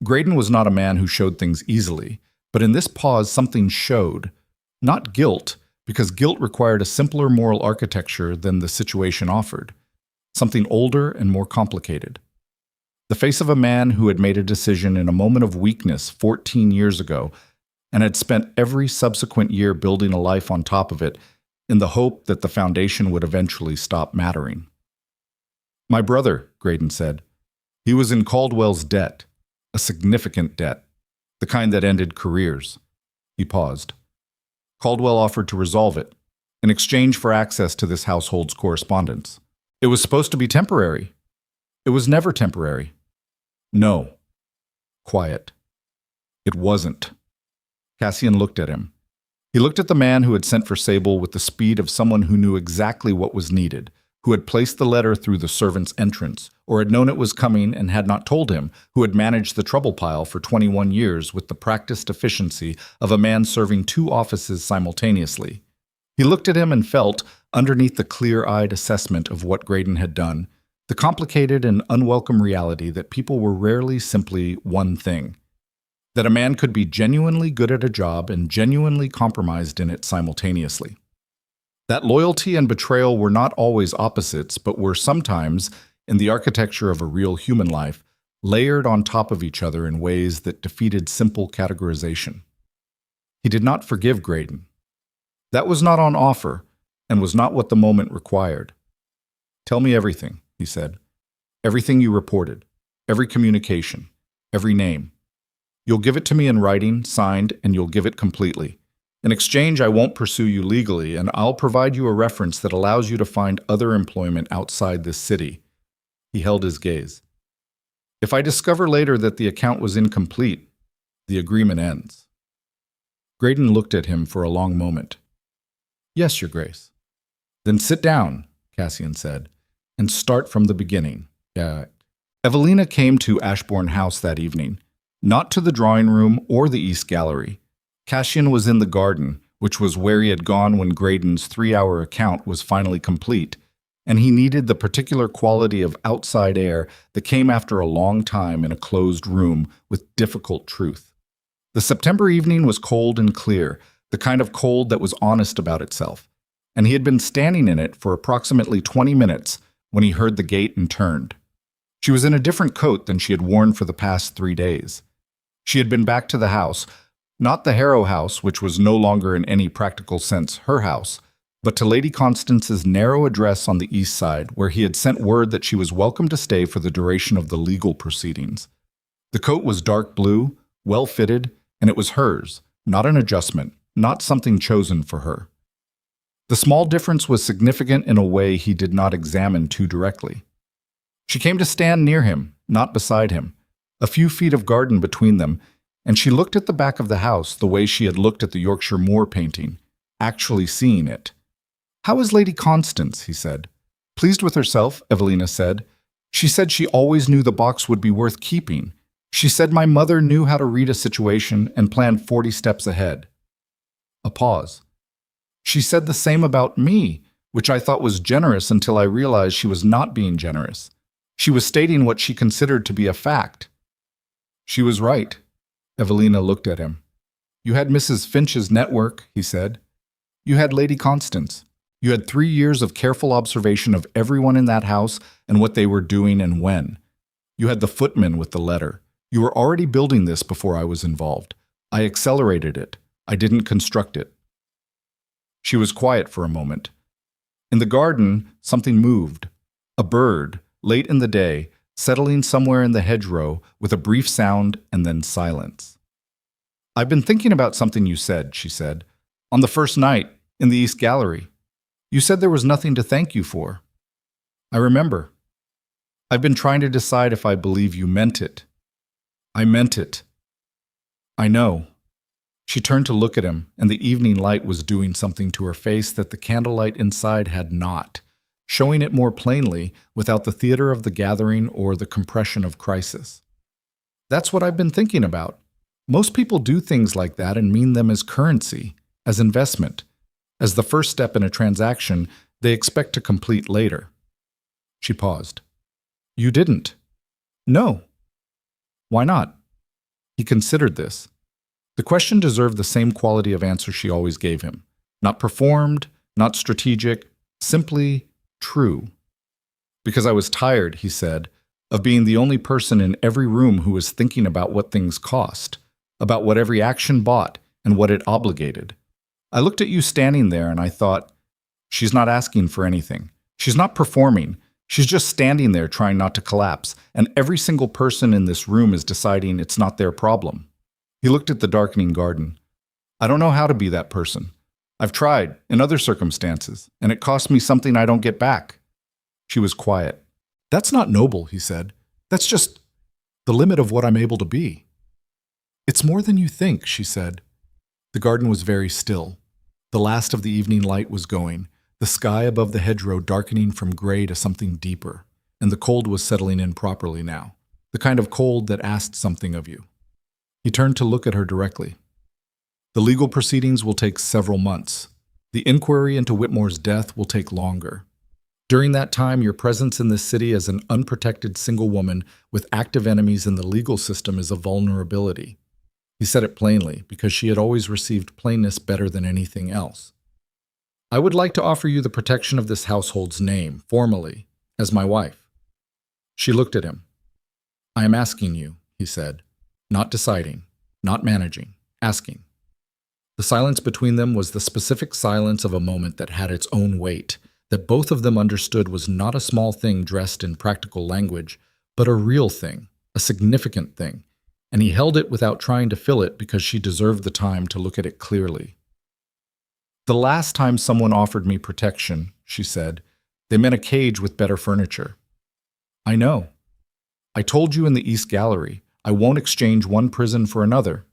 Graydon was not a man who showed things easily, but in this pause something showed. Not guilt, because guilt required a simpler moral architecture than the situation offered. Something older and more complicated. The face of a man who had made a decision in a moment of weakness 14 years ago and had spent every subsequent year building a life on top of it in the hope that the foundation would eventually stop mattering. "My brother," Graydon said. "He was in Caldwell's debt, a significant debt, the kind that ended careers." He paused. "Caldwell offered to resolve it, in exchange for access to this household's correspondence. It was supposed to be temporary. It was never temporary. No. Quiet. It wasn't. Cassian looked at him. He looked at the man who had sent for Sable with the speed of someone who knew exactly what was needed, who had placed the letter through the servant's entrance, or had known it was coming and had not told him, who had managed the trouble pile for 21 years with the practiced efficiency of a man serving two offices simultaneously. He looked at him and felt, underneath the clear-eyed assessment of what Graydon had done, the complicated and unwelcome reality that people were rarely simply one thing. That a man could be genuinely good at a job and genuinely compromised in it simultaneously. That loyalty and betrayal were not always opposites, but were sometimes, in the architecture of a real human life, layered on top of each other in ways that defeated simple categorization. He did not forgive Graydon. That was not on offer, and was not what the moment required. "Tell me everything," he said. "Everything you reported, every communication, every name. You'll give it to me in writing, signed, and you'll give it completely. In exchange, I won't pursue you legally, and I'll provide you a reference that allows you to find other employment outside this city." He held his gaze. "If I discover later that the account was incomplete, the agreement ends." Graydon looked at him for a long moment. "Yes, Your Grace." "Then sit down," Cassian said, "and start from the beginning." Evelina came to Ashbourne House that evening, not to the drawing room or the East Gallery. Cassian was in the garden, which was where he had gone when Graydon's 3-hour account was finally complete, and he needed the particular quality of outside air that came after a long time in a closed room with difficult truth. The September evening was cold and clear, the kind of cold that was honest about itself, and he had been standing in it for approximately 20 minutes when he heard the gate and turned. She was in a different coat than she had worn for the past 3 days. She had been back to the house, not the Harrow house, which was no longer in any practical sense her house, but to Lady Constance's narrow address on the east side, where he had sent word that she was welcome to stay for the duration of the legal proceedings. The coat was dark blue, well-fitted, and it was hers, not an adjustment, not something chosen for her. The small difference was significant in a way he did not examine too directly. She came to stand near him, not beside him, a few feet of garden between them, and she looked at the back of the house the way she had looked at the Yorkshire Moor painting, actually seeing it. "How is Lady Constance?" he said. "Pleased with herself," Evelina said. "She said she always knew the box would be worth keeping. She said my mother knew how to read a situation and planned 40 steps ahead." A pause. "She said the same about me, which I thought was generous until I realized she was not being generous. She was stating what she considered to be a fact." "She was right." Evelina looked at him. "You had Mrs. Finch's network," he said. "You had Lady Constance. You had 3 years of careful observation of everyone in that house and what they were doing and when. You had the footman with the letter. You were already building this before I was involved. I accelerated it. I didn't construct it." She was quiet for a moment. In the garden, something moved. A bird, late in the day, settling somewhere in the hedgerow with a brief sound and then silence. "I've been thinking about something you said," she said, "on the first night, in the East Gallery. You said there was nothing to thank you for." "I remember. I've been trying to decide if I believe you meant it." "I meant it." "I know." She turned to look at him, and the evening light was doing something to her face that the candlelight inside had not, showing it more plainly without the theater of the gathering or the compression of crisis. "That's what I've been thinking about. Most people do things like that and mean them as currency, as investment, as the first step in a transaction they expect to complete later." She paused. "You didn't?" "No." "Why not?" He considered this. The question deserved the same quality of answer she always gave him. Not performed, not strategic, simply true. "Because I was tired," he said, "of being the only person in every room who was thinking about what things cost, about what every action bought and what it obligated. I looked at you standing there and I thought, she's not asking for anything. She's not performing. She's just standing there trying not to collapse, and every single person in this room is deciding it's not their problem." He looked at the darkening garden. "I don't know how to be that person. I've tried, in other circumstances, and it costs me something I don't get back." She was quiet. "That's not noble," he said. "That's just the limit of what I'm able to be." "It's more than you think," she said. The garden was very still. The last of the evening light was going, the sky above the hedgerow darkening from gray to something deeper, and the cold was settling in properly now, the kind of cold that asked something of you. He turned to look at her directly. "The legal proceedings will take several months. The inquiry into Whitmore's death will take longer. During that time, your presence in this city as an unprotected single woman with active enemies in the legal system is a vulnerability." He said it plainly, because she had always received plainness better than anything else. "I would like to offer you the protection of this household's name, formally, as my wife." She looked at him. "I am asking you," he said, "not deciding, not managing, asking." The silence between them was the specific silence of a moment that had its own weight, that both of them understood was not a small thing dressed in practical language, but a real thing, a significant thing, and he held it without trying to fill it because she deserved the time to look at it clearly. "The last time someone offered me protection," she said, "they meant a cage with better furniture. I know. I told you in the East Gallery, I won't exchange one prison for another.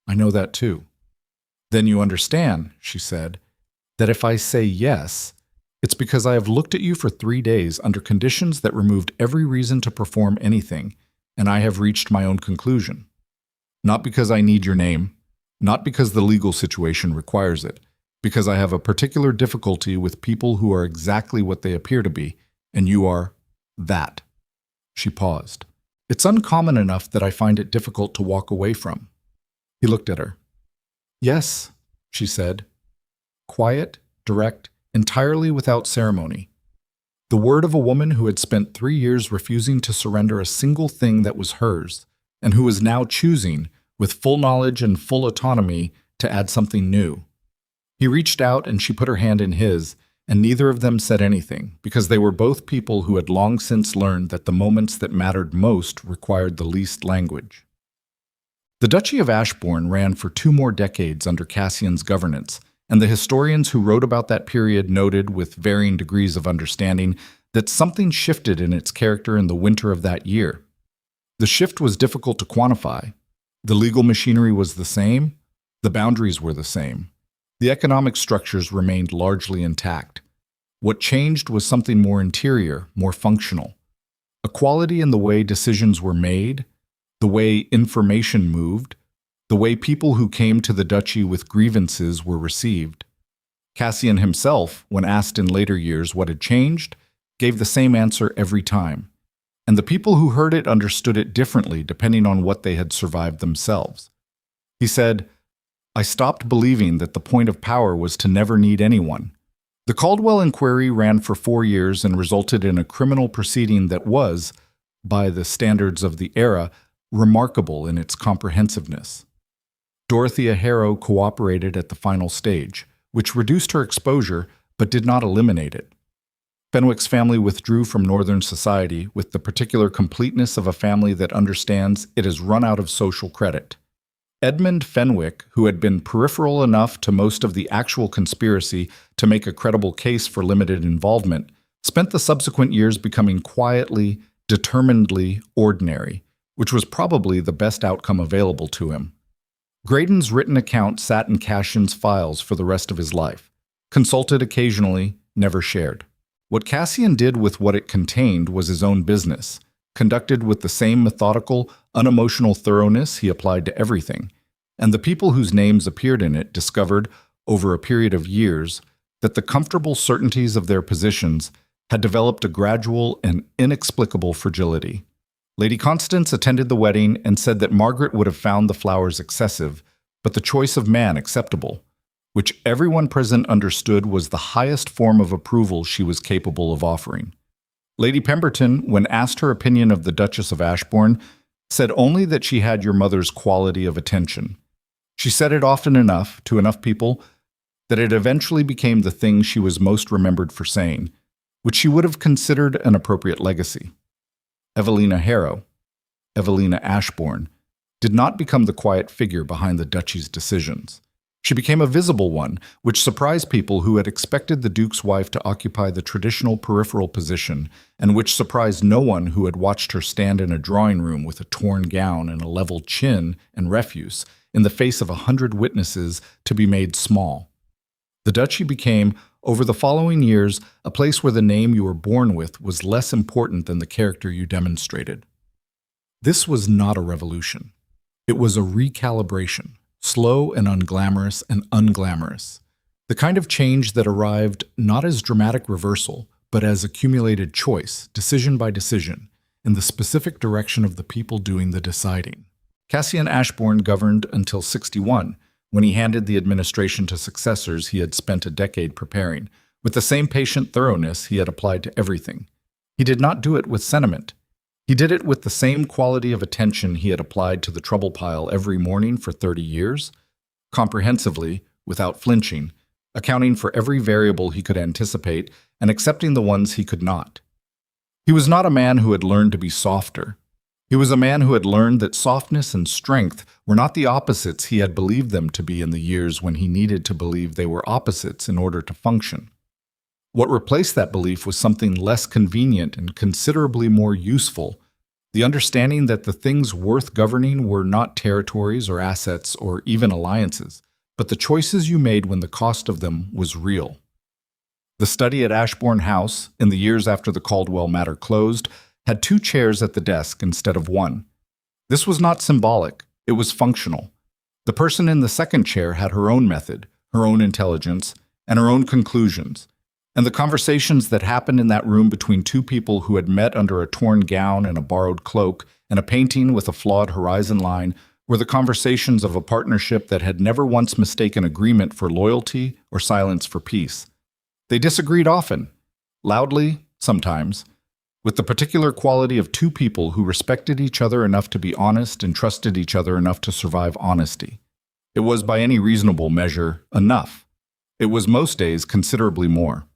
I know that too." "Then you understand," she said, "that if I say yes, it's because I have looked at you for 3 days under conditions that removed every reason to perform anything, and I have reached my own conclusion. Not because I need your name, not because the legal situation requires it, because I have a particular difficulty with people who are exactly what they appear to be, and you are that." She paused. "It's uncommon enough that I find it difficult to walk away from." He looked at her. "Yes," she said. Quiet, direct, entirely without ceremony. The word of a woman who had spent 3 years refusing to surrender a single thing that was hers, and who was now choosing, with full knowledge and full autonomy, to add something new. He reached out and she put her hand in his, and neither of them said anything, because they were both people who had long since learned that the moments that mattered most required the least language. The Duchy of Ashbourne ran for 2 more decades under Cassian's governance, and the historians who wrote about that period noted, with varying degrees of understanding, that something shifted in its character in the winter of that year. The shift was difficult to quantify. The legal machinery was the same. The boundaries were the same. The economic structures remained largely intact. What changed was something more interior, more functional. A quality in the way decisions were made, the way information moved, the way people who came to the duchy with grievances were received. Cassian himself, when asked in later years what had changed, gave the same answer every time. And the people who heard it understood it differently depending on what they had survived themselves. He said, "I stopped believing that the point of power was to never need anyone." The Caldwell inquiry ran for 4 years and resulted in a criminal proceeding that was, by the standards of the era, remarkable in its comprehensiveness. Dorothea Harrow cooperated at the final stage, which reduced her exposure but did not eliminate it. Fenwick's family withdrew from Northern society with the particular completeness of a family that understands it has run out of social credit. Edmund Fenwick, who had been peripheral enough to most of the actual conspiracy to make a credible case for limited involvement, spent the subsequent years becoming quietly, determinedly ordinary, which was probably the best outcome available to him. Graydon's written account sat in Cassian's files for the rest of his life, consulted occasionally, never shared. What Cassian did with what it contained was his own business, conducted with the same methodical, unemotional thoroughness he applied to everything, and the people whose names appeared in it discovered, over a period of years, that the comfortable certainties of their positions had developed a gradual and inexplicable fragility. Lady Constance attended the wedding and said that Margaret would have found the flowers excessive, but the choice of man acceptable, which everyone present understood was the highest form of approval she was capable of offering. Lady Pemberton, when asked her opinion of the Duchess of Ashbourne, said only that she had your mother's quality of attention. She said it often enough, to enough people, that it eventually became the thing she was most remembered for saying, which she would have considered an appropriate legacy. Evelina Harrow, Evelina Ashbourne, did not become the quiet figure behind the duchy's decisions. She became a visible one, which surprised people who had expected the Duke's wife to occupy the traditional peripheral position, and which surprised no one who had watched her stand in a drawing room with a torn gown and a level chin and refuse, in the face of 100 witnesses, to be made small. The duchy became, over the following years, a place where the name you were born with was less important than the character you demonstrated. This was not a revolution. It was a recalibration, slow and unglamorous and unglamorous. The kind of change that arrived not as dramatic reversal, but as accumulated choice, decision by decision, in the specific direction of the people doing the deciding. Cassian Ashbourne governed until 61, when he handed the administration to successors he had spent a decade preparing, with the same patient thoroughness he had applied to everything. He did not do it with sentiment. He did it with the same quality of attention he had applied to the trouble pile every morning for 30 years, comprehensively, without flinching, accounting for every variable he could anticipate and accepting the ones he could not. He was not a man who had learned to be softer. He was a man who had learned that softness and strength were not the opposites he had believed them to be in the years when he needed to believe they were opposites in order to function. What replaced that belief was something less convenient and considerably more useful, the understanding that the things worth governing were not territories or assets or even alliances, but the choices you made when the cost of them was real. The study at Ashbourne House, in the years after the Caldwell matter closed, had 2 chairs at the desk instead of 1. This was not symbolic, it was functional. The person in the second chair had her own method, her own intelligence, and her own conclusions, and the conversations that happened in that room between 2 people who had met under a torn gown and a borrowed cloak and a painting with a flawed horizon line were the conversations of a partnership that had never once mistaken agreement for loyalty or silence for peace. They disagreed often, loudly, sometimes, with the particular quality of 2 people who respected each other enough to be honest and trusted each other enough to survive honesty. It was, by any reasonable measure, enough. It was most days considerably more.